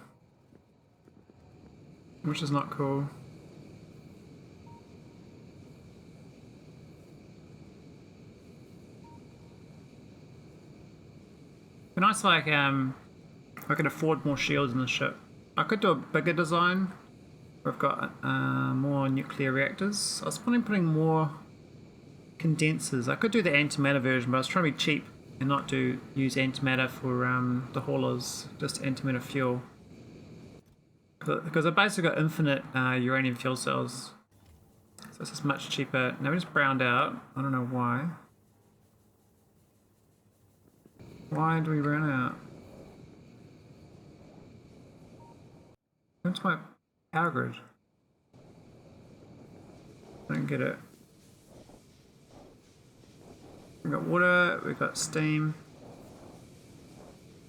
Which is not cool. It'd be nice if like I could afford more shields in the ship. I could do a bigger design where I've got more nuclear reactors. I was putting more condensers. I could do the antimatter version, but I was trying to be cheap and not use antimatter for the haulers, just antimatter fuel. Because I've basically got infinite uranium fuel cells. So this is much cheaper. Now we just browned out. I don't know why. Why do we run out? Where's my power grid? I don't get it. We've got water, we've got steam.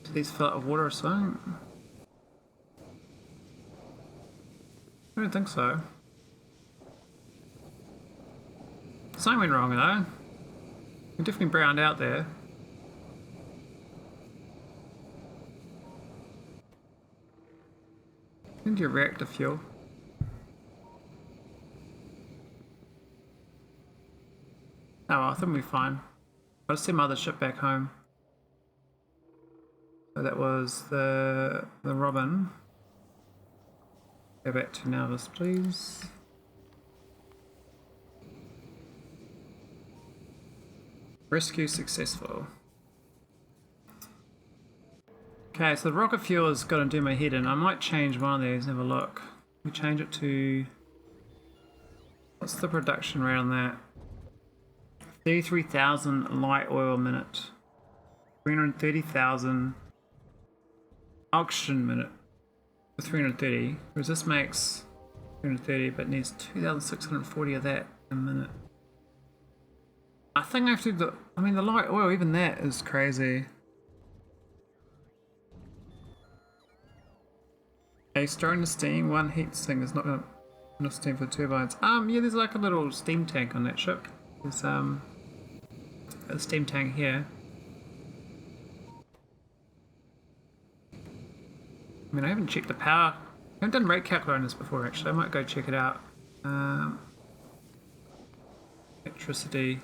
Do these fill up with water or something? I don't think so. Something went wrong though. We definitely browned out there. Into your reactor fuel. Oh, well, I think we'll be fine. I'll send my other ship back home. So that was the Robin. Go back to Nauvis, please. Rescue successful. Okay, so the rocket fuel is going to do my head in. I might change one of these and have a look. We change it to... What's the production rate on that? 33,000 light oil a minute. 330,000 oxygen a minute for 330. Whereas this makes 330 but needs 2,640 of that a minute. I think I have to do the, I mean the light oil, even that is crazy. A stirring the steam, one heat sink is not enough steam for the turbines. Yeah, there's like a little steam tank on that ship. There's a steam tank here. I mean, I haven't checked the power. I haven't done rate calculator on this before actually. I might go check it out. Electricity.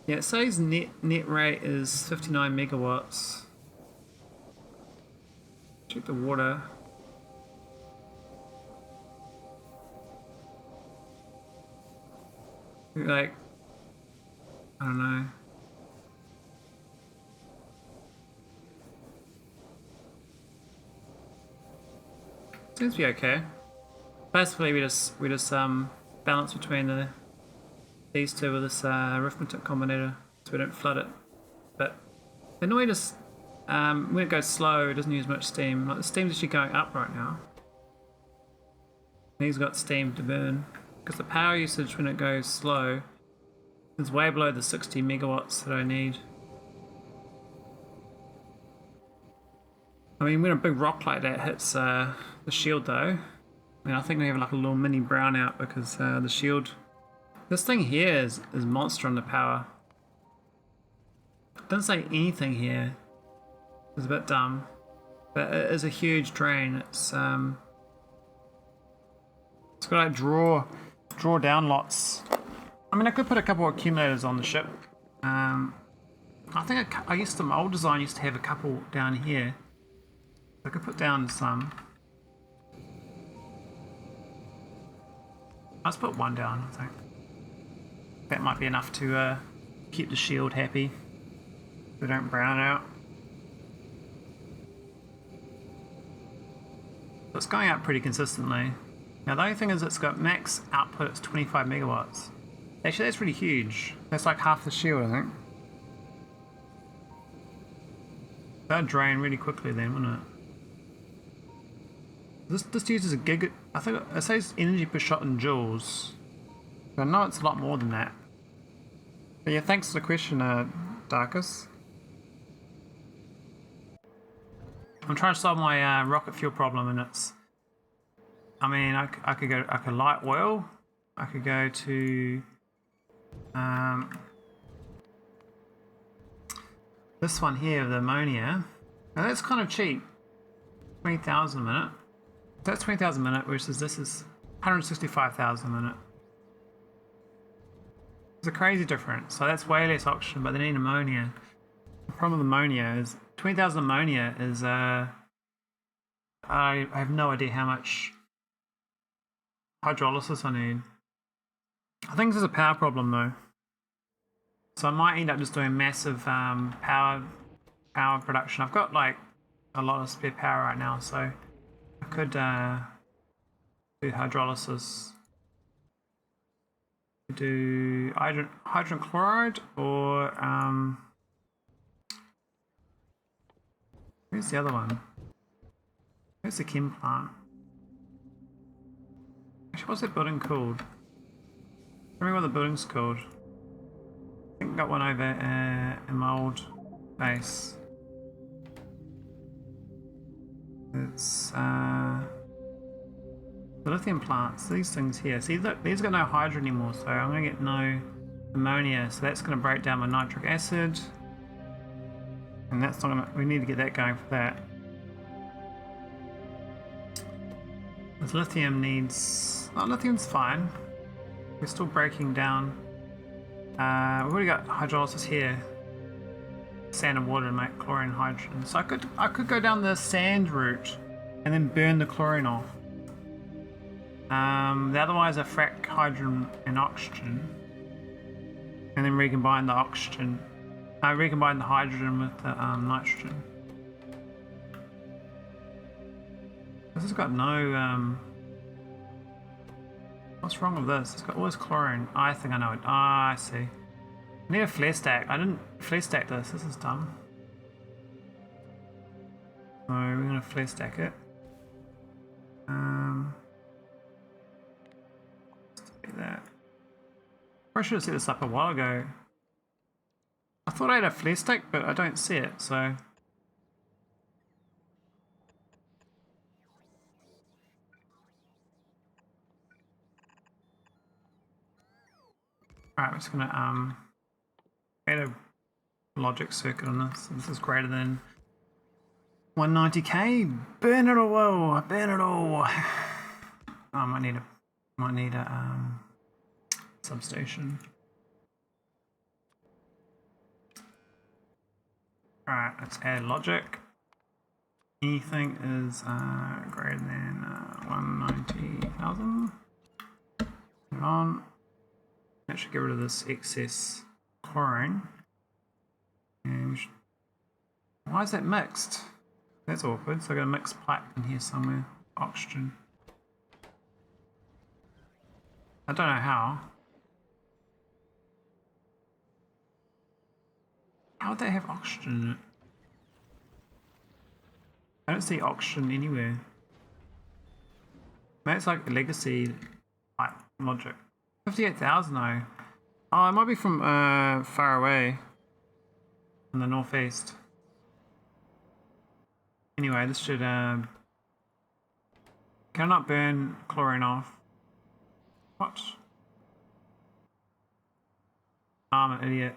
Yeah, it says net rate is 59 megawatts. Check the water. Like, I don't know. Seems to be okay. Basically, we just balance between these two with this arithmetic combinator, so we don't flood it. But the annoy just when it goes slow, it doesn't use much steam. Like the steam's actually going up right now. And he's got steam to burn because the power usage when it goes slow is way below the 60 megawatts that I need. I mean, when a big rock like that hits the shield though, I mean, I think we have like a little mini brownout because the shield, this thing here is monster on the power. It doesn't say anything here. It's a bit dumb, but it is a huge drain. It's got like draw down lots. I mean, I could put a couple of accumulators on the ship. I think my old design used to have a couple down here. I could put down some. Let's put one down, I think. That might be enough to keep the shield happy. So they don't brown out. So it's going out pretty consistently. Now the only thing is it's got max output, it's 25 megawatts. Actually that's really huge. That's like half the shield, I think. That'd drain really quickly then, wouldn't it? This uses a gig. I think it says energy per shot in joules. But I know it's a lot more than that. But yeah, thanks for the question, Darkus. I'm trying to solve my rocket fuel problem, and it's. I mean, I could light oil. I could go to. This one here, the ammonia. Now that's kind of cheap. 20,000 a minute. That's 20,000 a minute, versus this is 165,000 a minute. It's a crazy difference. So that's way less oxygen, but they need ammonia. The problem with ammonia is 20,000 ammonia is I have no idea how much hydrolysis I need. I think this is a power problem though. So I might end up just doing massive power production. I've got like a lot of spare power right now, so I could do hydrolysis. Do hydrogen chloride or where's the other one? Where's the chem plant? Actually, what's that building called? Tell me what the building's called. I think I got one over in my old base. It's the lithium plants, these things here. See, look, these got no hydrogen anymore, so I'm going to get no ammonia. So that's going to break down my nitric acid. And that's not going to, we need to get that going for that. This lithium needs, oh, lithium's fine. We're still breaking down. We've already got hydrolysis here. Sand and water to make chlorine and hydrogen. So I could go down the sand route and then burn the chlorine off. The otherwise I frack hydrogen and oxygen, and then recombine the oxygen. I recombine the hydrogen with the nitrogen. This has got no. What's wrong with this? It's got all this chlorine. I think I know it. Ah, I see. I need a flare stack. I didn't flare stack this. This is dumb. So we're gonna flare stack it. Let's do that. I should have set this up a while ago. I thought I had a flare stick, but I don't see it, so. Alright, we're just gonna add a logic circuit on this. This is greater than 190k. Burn it all, burn it all. Oh, I might need a substation. Alright, let's add logic. Anything is greater than 190,000. Put it on. That should get rid of this excess chlorine. And why is that mixed? That's awkward. So I got a mixed pipe in here somewhere. Oxygen. I don't know how. How would they have oxygen in it? I don't see oxygen anywhere. Maybe it's like a legacy type logic. 58,000 though. Oh, it might be from far away. In the northeast. Anyway, this should can I not burn chlorine off? What? Oh, I'm an idiot.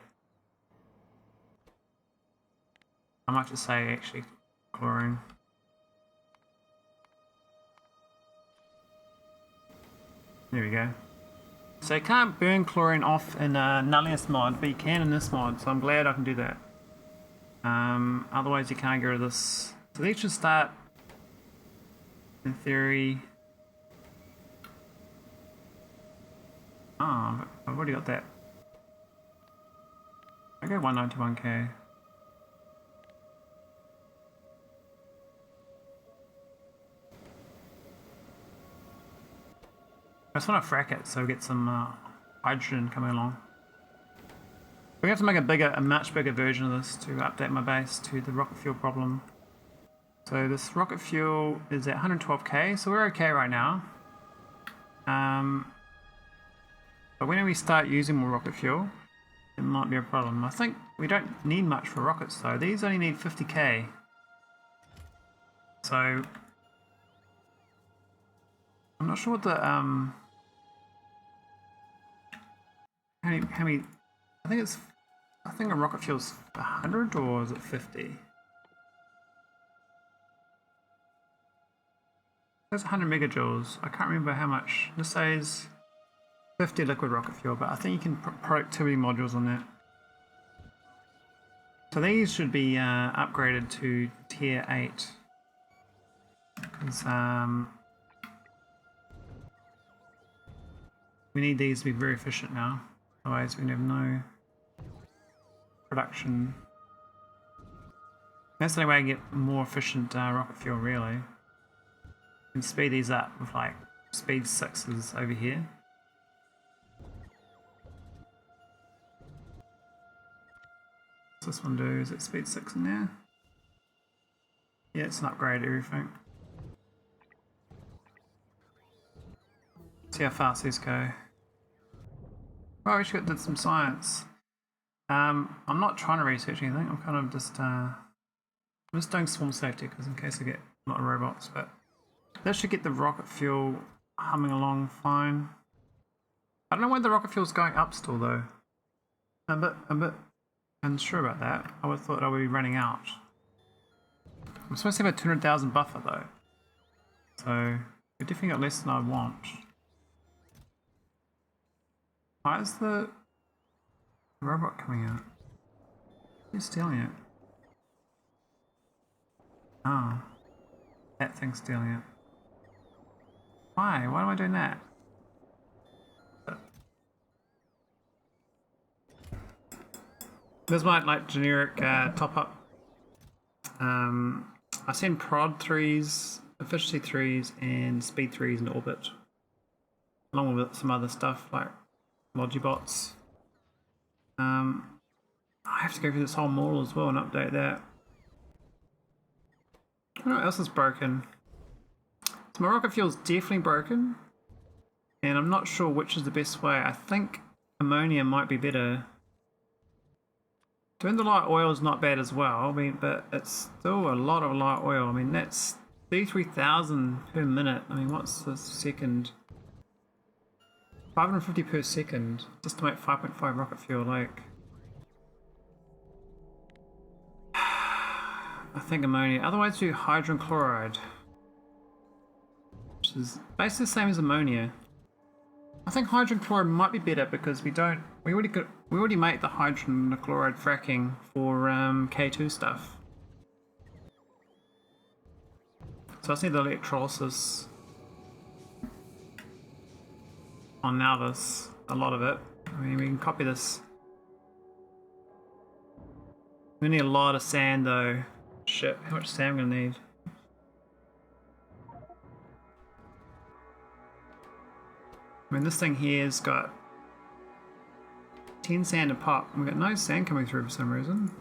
I might just say actually chlorine. There we go. So you can't burn chlorine off in Nullius mod, but you can in this mod, so I'm glad I can do that. Otherwise you can't get rid of this. So these should start, in theory. Oh, I've already got that. I go 191k. I just want to frack it so we get some hydrogen coming along. We have to make a much bigger version of this to update my base to the rocket fuel problem. So this rocket fuel is at 112k, so we're okay right now. But when we start using more rocket fuel, it might be a problem. I think we don't need much for rockets though. These only need 50k. So I'm not sure what the how many I think a rocket fuel's 100 or is it 50? That's 100 megajoules. I can't remember how much. This says 50 liquid rocket fuel, but I think you can put productivity modules on that. So these should be upgraded to tier 8. Because we need these to be very efficient now. Otherwise we can have no production. That's the only way to get more efficient rocket fuel really. You can speed these up with like speed 6s over here. What's this one do? Is it speed 6 in there? Yeah, it's an upgrade everything. See how fast these go. Oh, we should did some science. I'm not trying to research anything. I'm kind of just doing swarm safety because in case I get a lot of robots. But that should get the rocket fuel humming along fine. I don't know why the rocket fuel's going up still though. I'm a bit unsure about that. I would have thought I would be running out. I'm supposed to have a 200,000 buffer though, so we definitely got less than I want. Why is the robot coming out? Who's stealing it? Oh, that thing's stealing it. Why? Why am I doing that? This might like generic top up. I send prod 3s, efficiency 3s, and speed 3s in orbit, along with some other stuff like Logibots. I have to go through this whole model as well and update that. I don't know what else is broken. So my rocket fuel's definitely broken, and I'm not sure which is the best way. I think ammonia might be better. Doing the light oil is not bad as well, I mean, but it's still a lot of light oil. I mean, that's 33,000 per minute. I mean, what's the second? 550 per second just to make 5.5 rocket fuel. Like, I think ammonia. Otherwise, do hydrogen chloride, which is basically the same as ammonia. I think hydrogen chloride might be better because we already make the hydrogen chloride fracking for K2 stuff. So I just need the electrolysis on Nauvis, a lot of it. I mean, we can copy this. We need a lot of sand though. Shit, how much sand am I gonna need? I mean, this thing here's got 10 sand a pop, and we've got no sand coming through for some reason.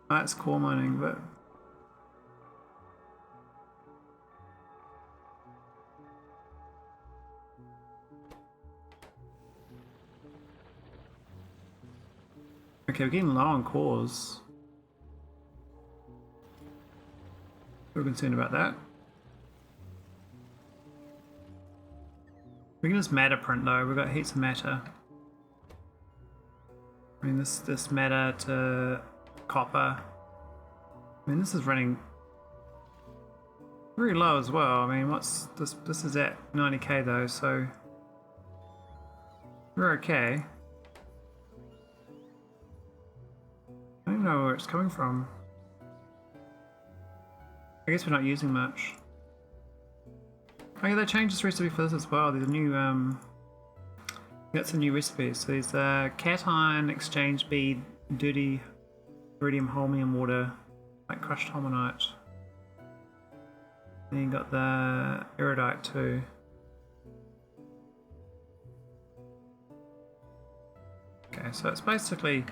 That's core mining, but okay, we're getting low on cores. We're concerned about that. We can just matter print though, we've got heaps of matter. I mean, this matter to copper. I mean, this is running very low as well. I mean, what's this? This is at 90k though, so we're okay. I don't know where it's coming from. I guess we're not using much. Oh yeah, they changed this recipe for this as well. There's a new, got some new recipes. So there's cation, exchange bead, dirty iridium holmium water, like crushed holmonite. Then you got the Iridite too. Okay, so it's basically,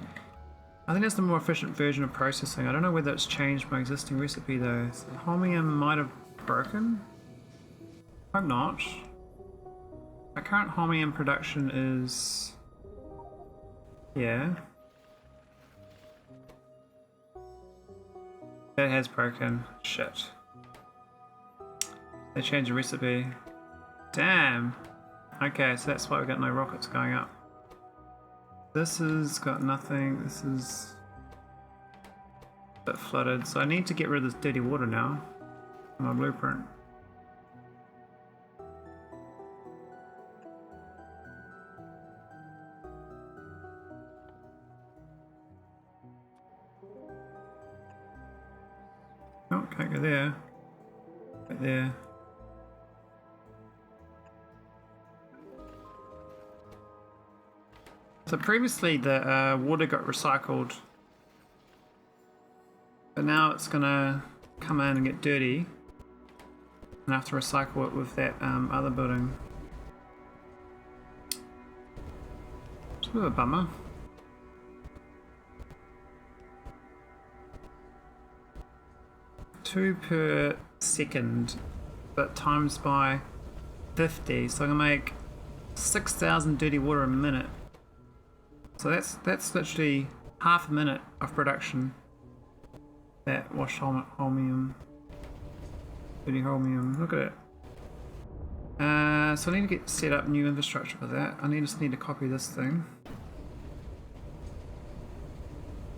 I think that's the more efficient version of processing. I don't know whether it's changed my existing recipe though. So the Holmium might have broken. Hope not. My current Holmium production is, yeah. It has broken. Shit. They changed the recipe. Damn. Okay, so that's why we got no rockets going up. This has got nothing. This is a bit flooded, so I need to get rid of this dirty water now on my blueprint. Oh, can't go there. Right there. So previously the water got recycled, but now it's gonna come in and get dirty, and I have to recycle it with that other building. It's a bit of a bummer. Two per second, but times by 50, so I can make 6,000 dirty water a minute. So that's literally half a minute of production. That washed holmium, dirty holmium. Look at it. So I need to get set up new infrastructure for that. I just need to copy this thing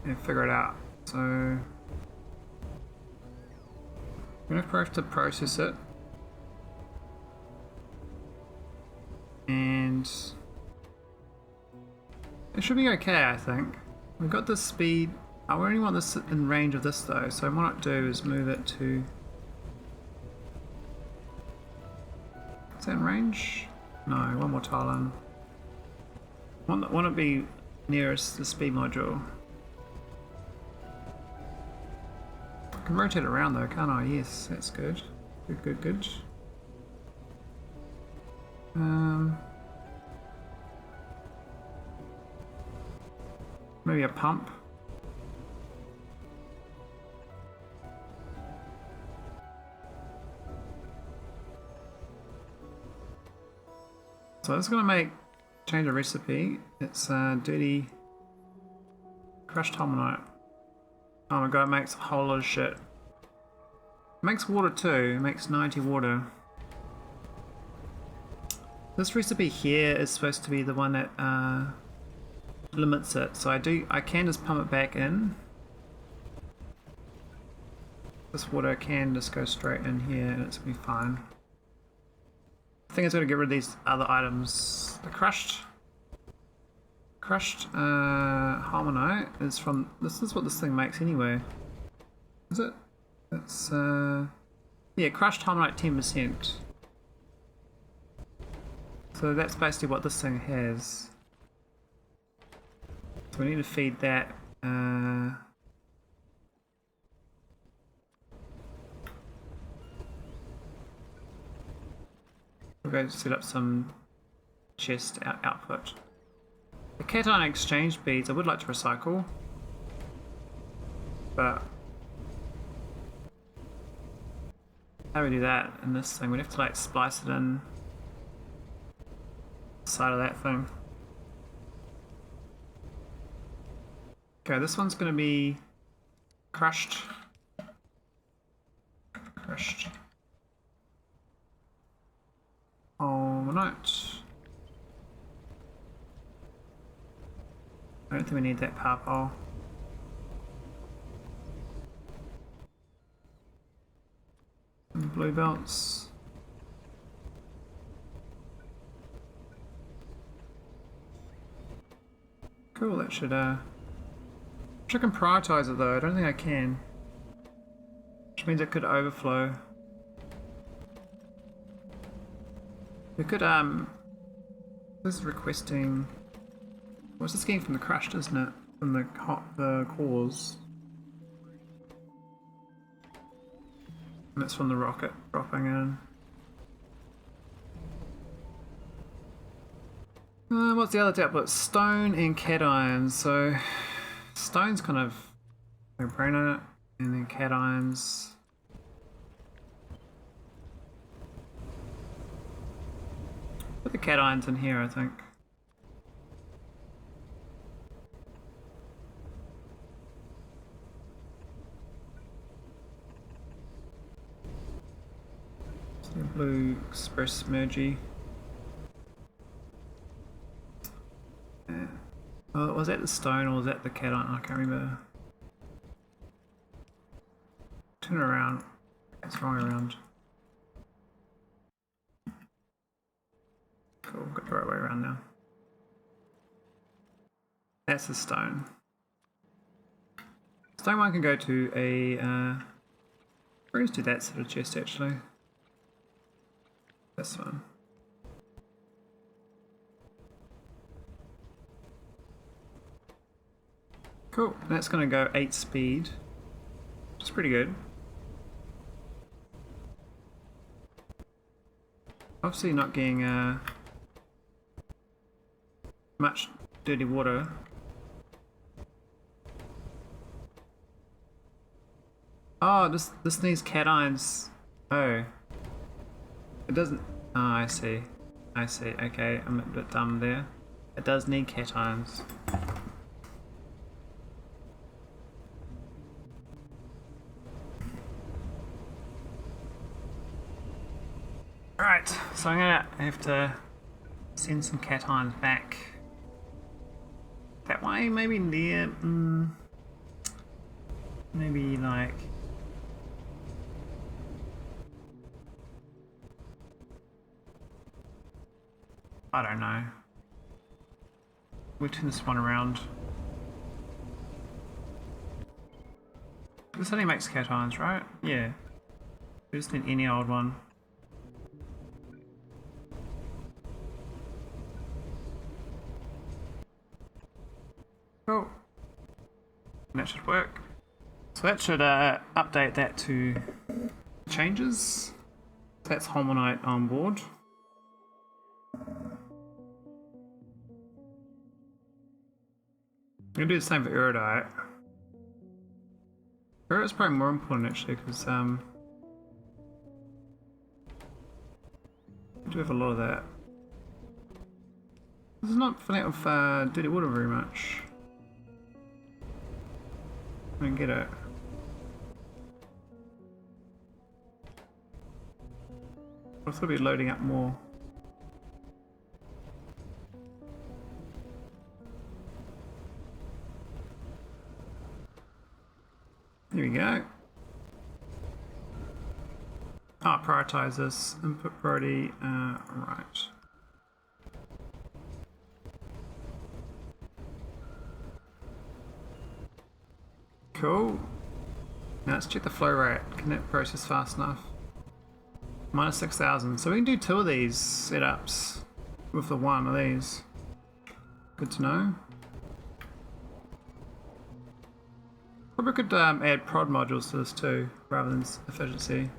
and figure it out. So I'm gonna have to process it, and it should be okay, I think. We've got the speed. I only want this in range of this though, so what I might do is move it to... Is that in range? No, one more tile in. Want it be nearest the speed module. I can rotate it around though, can't I? Yes, that's good. Good. Maybe a pump. So I was gonna change the recipe. It's dirty crushed Holmonite. Oh my god, it makes a whole lot of shit. It makes water too, it makes 90 water. This recipe here is supposed to be the one that limits it, so I can just pump it back in. This water can just go straight in here and it's gonna be fine. I think it's gonna get rid of these other items. The crushed Holmonite is from, this is what this thing makes anyway. Is it? It's yeah, crushed Holmonite 10%. So that's basically what this thing has. So we need to feed that. We'll go set up some chest output. The cation exchange beads I would like to recycle, but how do we do that in this thing? We'd have to like splice it in the side of that thing. Okay, this one's going to be crushed. Oh, not. I don't think we need that purple. And blue belts. Cool, that should I can prioritize it though, I don't think I can. Which means it could overflow. We could this is requesting, what's this getting from the crushed, isn't it? From the cores. And it's from the rocket dropping in. What's the other output? Stone and cations. So stone's kind of no-brainer, and then cations. Put the cations in here, I think. Blue express mergy. Yeah. Oh, was that the stone or was that the cation? I can't remember. Turn it around. It's wrong around. Cool, got the right way around now. That's the stone. Stone one can go to a we're going to do that sort of chest actually. This one. Cool, that's going to go 8 speed, which is pretty good. Obviously not getting much dirty water. Oh, this needs cations. Oh. It doesn't. Oh, I see. I see. Okay, I'm a bit dumb there. It does need cations. Alright, so I'm gonna have to send some cations back. That way, maybe near. Maybe like. I don't know. We'll turn this one around. This only makes cations, right? Yeah. We just need any old one. Cool. And that should work. So that should update that to changes. So that's Holmonite on board. I'm gonna do the same for Iridite. Iridite's probably more important actually because we do have a lot of that. This is not filling up with dirty water very much. I don't get it. I thought it'd be loading up more. Here we go. Ah, prioritize this. Input priority. Right. Cool. Now let's check the flow rate. Can that process fast enough? Minus 6,000. So we can do 2 of these setups with the 1 of these. Good to know. Probably could add prod modules to this too, rather than efficiency.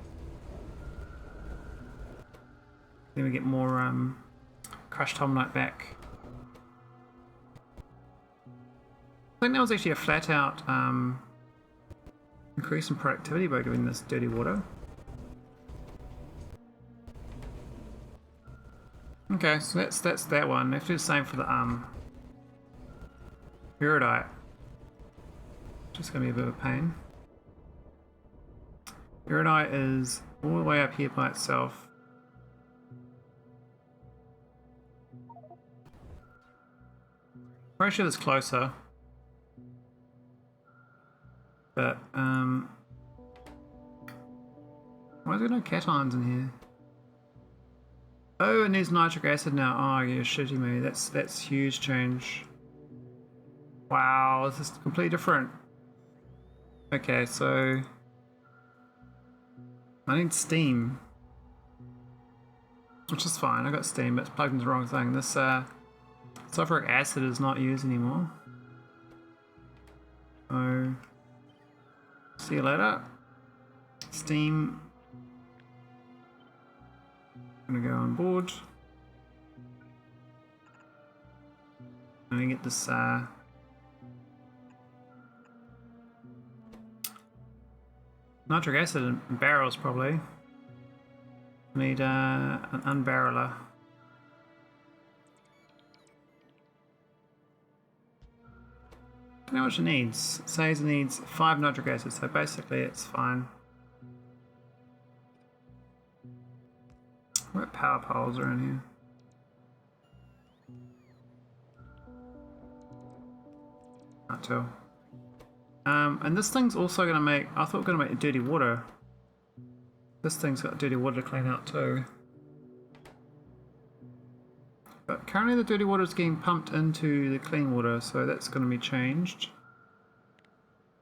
Then we get more crushed Holmium back. I think that was actually a flat out increase in productivity by giving this dirty water. Okay, so that's that one. Have to do the same for the Iridite. Just gonna be a bit of a pain. Iridite is all the way up here by itself. Pretty sure it's closer. But why is there no cations in here? Oh, and there's nitric acid now. Oh, you're shitting me. That's huge change. Wow, this is completely different. Okay, so I need steam, which is fine. I got steam, but it's plugged into the wrong thing. This sulfuric acid is not used anymore. So see you later. Steam. I'm gonna go on board. I'm gonna get this nitric acid in barrels probably. Need an unbarreler. I don't know how much it needs. It says it needs 5 nitric acid, so basically it's fine. What power poles around here? Can't tell. And this thing's also going to make, I thought going to make dirty water. This thing's got dirty water to clean out too. But currently the dirty water is getting pumped into the clean water, so that's going to be changed.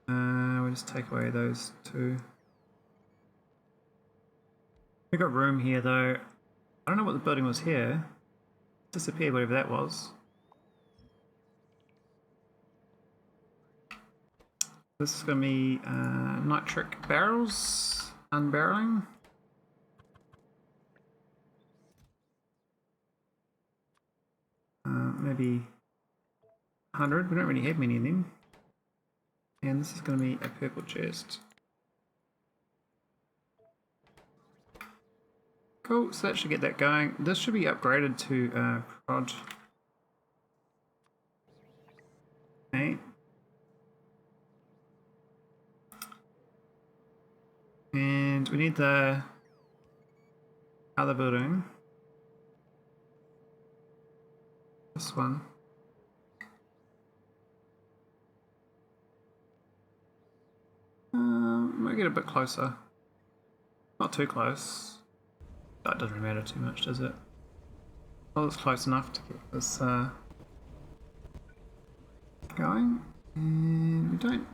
We'll just take away those 2. We've got room here though. I don't know what the building was here. Disappeared, whatever that was. This is going to be nitric barrels, unbarreling. Maybe 100, we don't really have many of them. And this is going to be a purple chest. Cool, so that should get that going. This should be upgraded to prod. Okay. And we need the other building. This one. Might get a bit closer. Not too close. That doesn't really matter too much, does it? Well, it's close enough to get this going. And we don't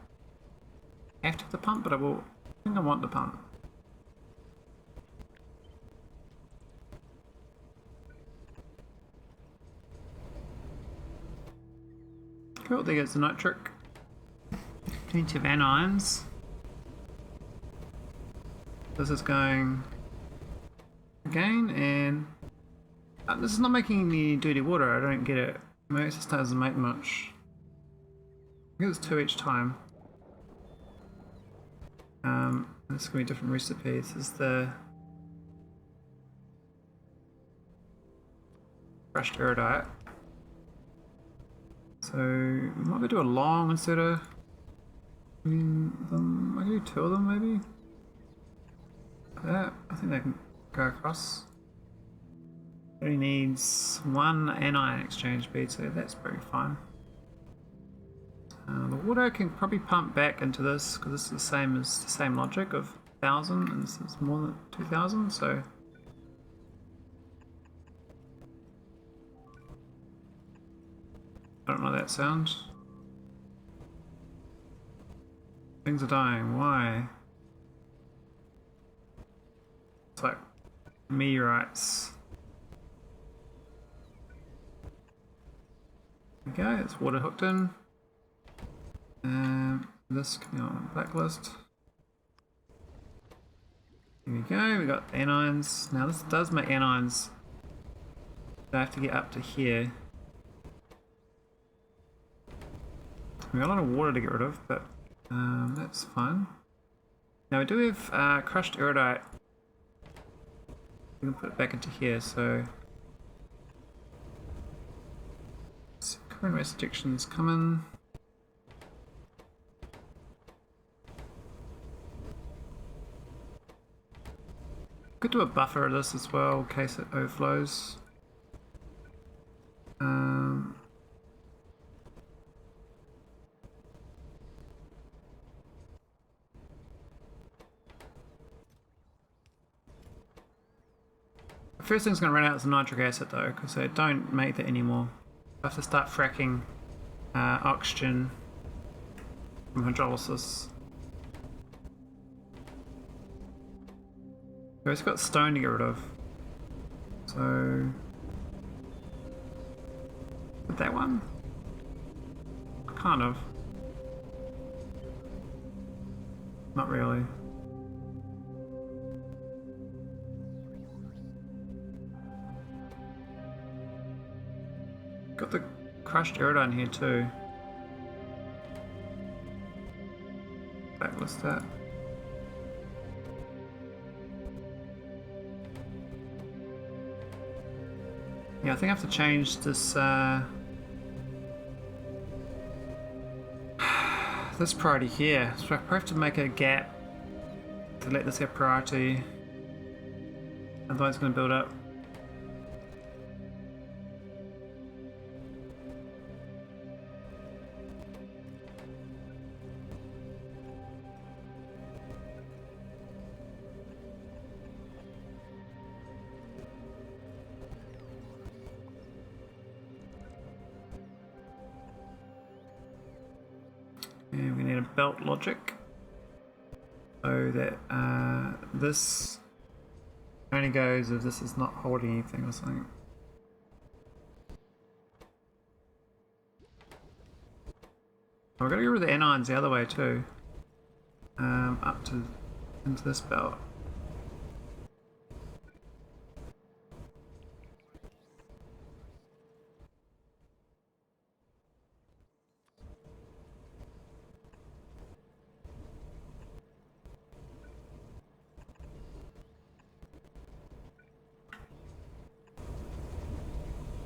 have to have the pump, but I think I want the pump. Cool, there goes the nitric. Plenty of anions. This is going again, and this is not making any dirty water. I don't get it. Maybe it just doesn't make much. I think it's 2 each time. This is going to be a different recipe. This is the crushed Iridite. So we might do a long instead of them. I can do 2 of them maybe. I think they can go across. It only needs 1 anion exchange bead, so that's pretty fine. The water can probably pump back into this because this is the same logic of 1000, and this is more than 2000. So I don't know that sound. Things are dying. Why? It's like meteorites. Okay, it's water hooked in. This can be on blacklist. Here we go, we got anions. Now this does make anions. I have to get up to here. We got a lot of water to get rid of, but that's fine. Now we do have crushed Iridite. We can put it back into here, so current restrictions coming. Could do a buffer of this as well in case it overflows. The first thing's going to run out is the nitric acid though, because they don't make that anymore. I have to start fracking oxygen from hydrolysis. So it's got stone to get rid of. So with that one? Kind of. Not really. Got the crushed Iridite in here too. Backlist that. Yeah, I think I have to change this this priority here. So I probably have to make a gap to let this have priority. Otherwise it's going to build up. And we need a belt logic so that this only goes if this is not holding anything or something. We're going to get rid of the anions the other way too, up to into this belt.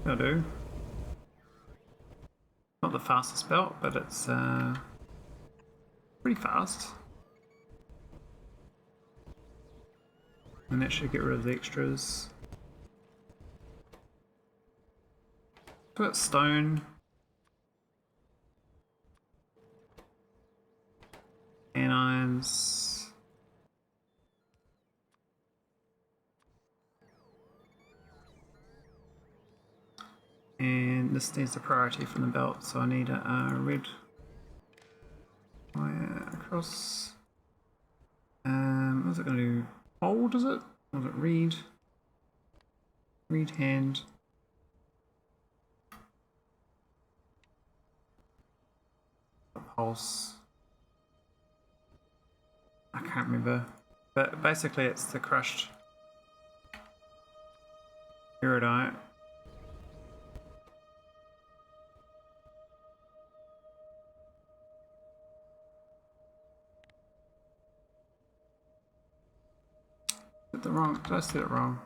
That'll do. Not the fastest belt, but it's pretty fast. And that should get rid of the extras. Put stone. Anions. And this needs a priority from the belt, so I need a red wire across. What's it going to do? Hold, is it? Or is it read? Read hand. Pulse. I can't remember. But basically it's the crushed Iridite. Did I set it wrong?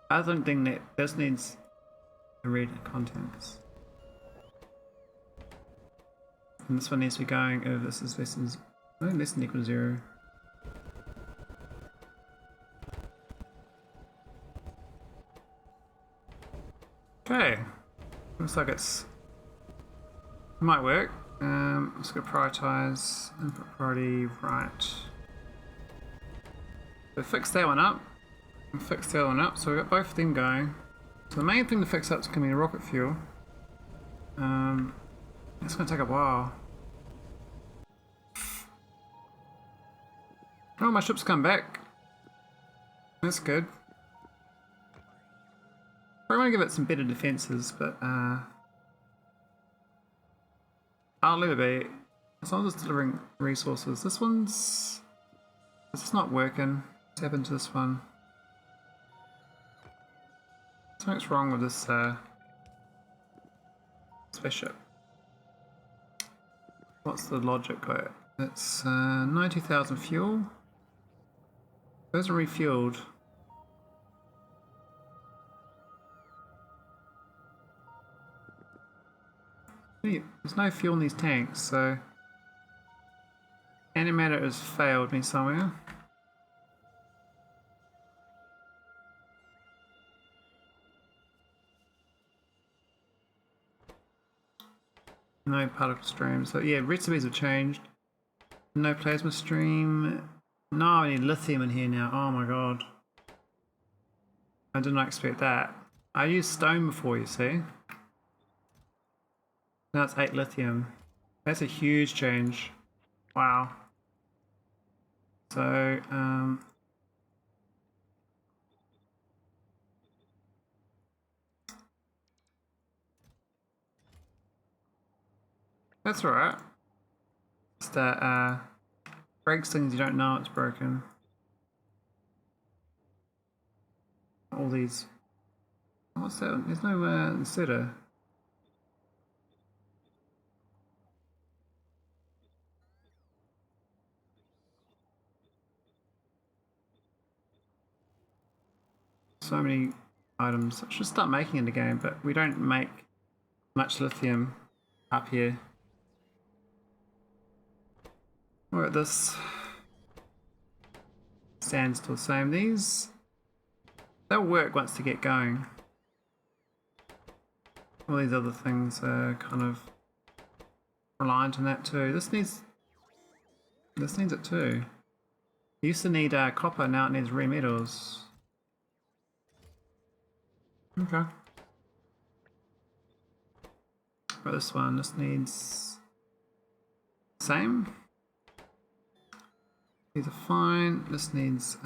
I don't think that this needs to read contents. And this one needs to be going over this is less than equal to 0. Okay. Looks like it might work. I'm just going to prioritize input priority right. So fix that one up. And fix the other one up. So we've got both of them going. So the main thing to fix up is going to be rocket fuel. It's going to take a while. Oh, my ship's come back. That's good. I want to give it some better defenses, but I'll leave it be. As long as it's delivering resources. This is not working. What's happened to this one? Something's wrong with this spaceship. What's the logic of it? It's 90,000 fuel. Those are refueled. There's no fuel in these tanks, so animator has failed me somewhere. No particle stream. So yeah, recipes have changed. No plasma stream. No, I need lithium in here now. Oh my god. I did not expect that. I used stone before, you see. Now it's 8 lithium. That's a huge change. Wow. So, that's alright. Just that, breaks things you don't know it's broken. All these... What's that? There's no, inserter. So many items. I should start making in the game, but we don't make much lithium up here. What about this? Sand's still the same. These, they'll work once they get going. All these other things are kind of reliant on that too. This needs it too. It used to need copper, now it needs rare metals. Okay. But this one, this needs same. These are fine. This needs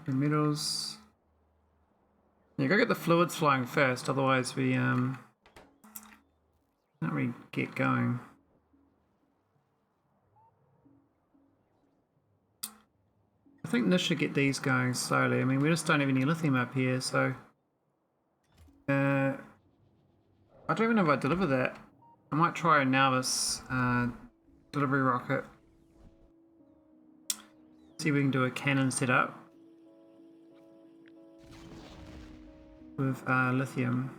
metals. You gotta get the fluids flying first, otherwise we can't really get going. I think this should get these going slowly. I mean, we just don't have any lithium up here, so I don't even know if I deliver that. I might try a Nauvis delivery rocket. See if we can do a cannon setup with lithium.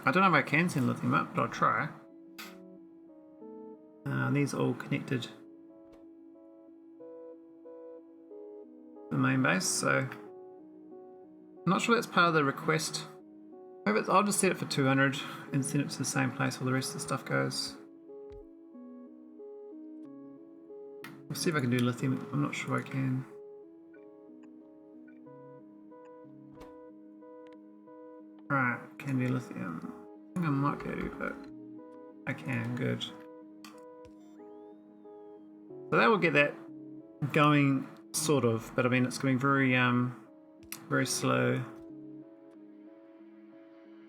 I don't know if I can send lithium up, but I'll try. These are all connected to the main base, so I'm not sure that's part of the request. Maybe I'll just set it for 200 and send it to the same place where the rest of the stuff goes. We'll see if I can do lithium. I'm not sure I can. Right, can do lithium. I think I might be able to, but I can, good. So that will get that going, sort of, but I mean it's going very, very slow.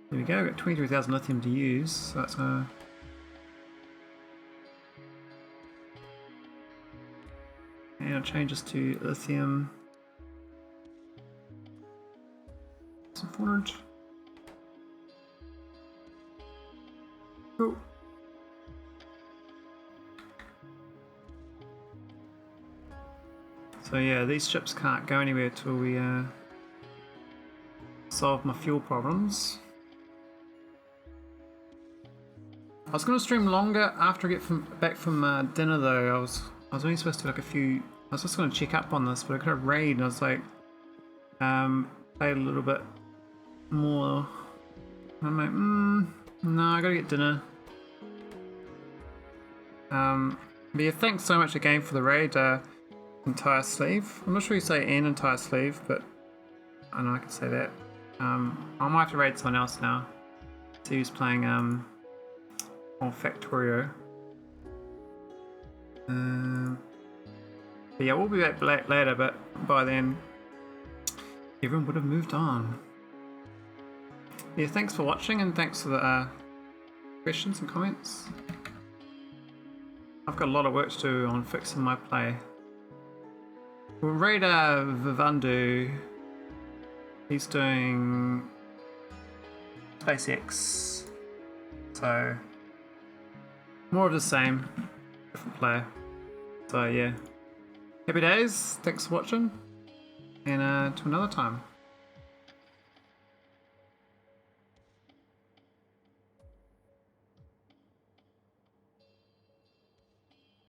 There we go, we've got 23,000 lithium to use, so that's and I'll change this to lithium. Some 400. Cool. So yeah, these ships can't go anywhere till we solve my fuel problems. I was going to stream longer after I get back from dinner though. I was only supposed to like I was just going to check up on this, but I got a raid and I was like, play a little bit more. I'm like, no, I gotta get dinner. But yeah, thanks so much again for the raid, entire sleeve. I'm not sure you say an entire sleeve, but I know I can say that. I might have to raid someone else now. See who's playing on Factorio. But yeah, we'll be back later, but by then everyone would have moved on. Yeah, thanks for watching and thanks for the questions and comments. I've got a lot of work to do on fixing my play. We'll raid Vivandu. He's doing SpaceX. So more of the same, different player. So yeah. Happy days, thanks for watching, and to another time.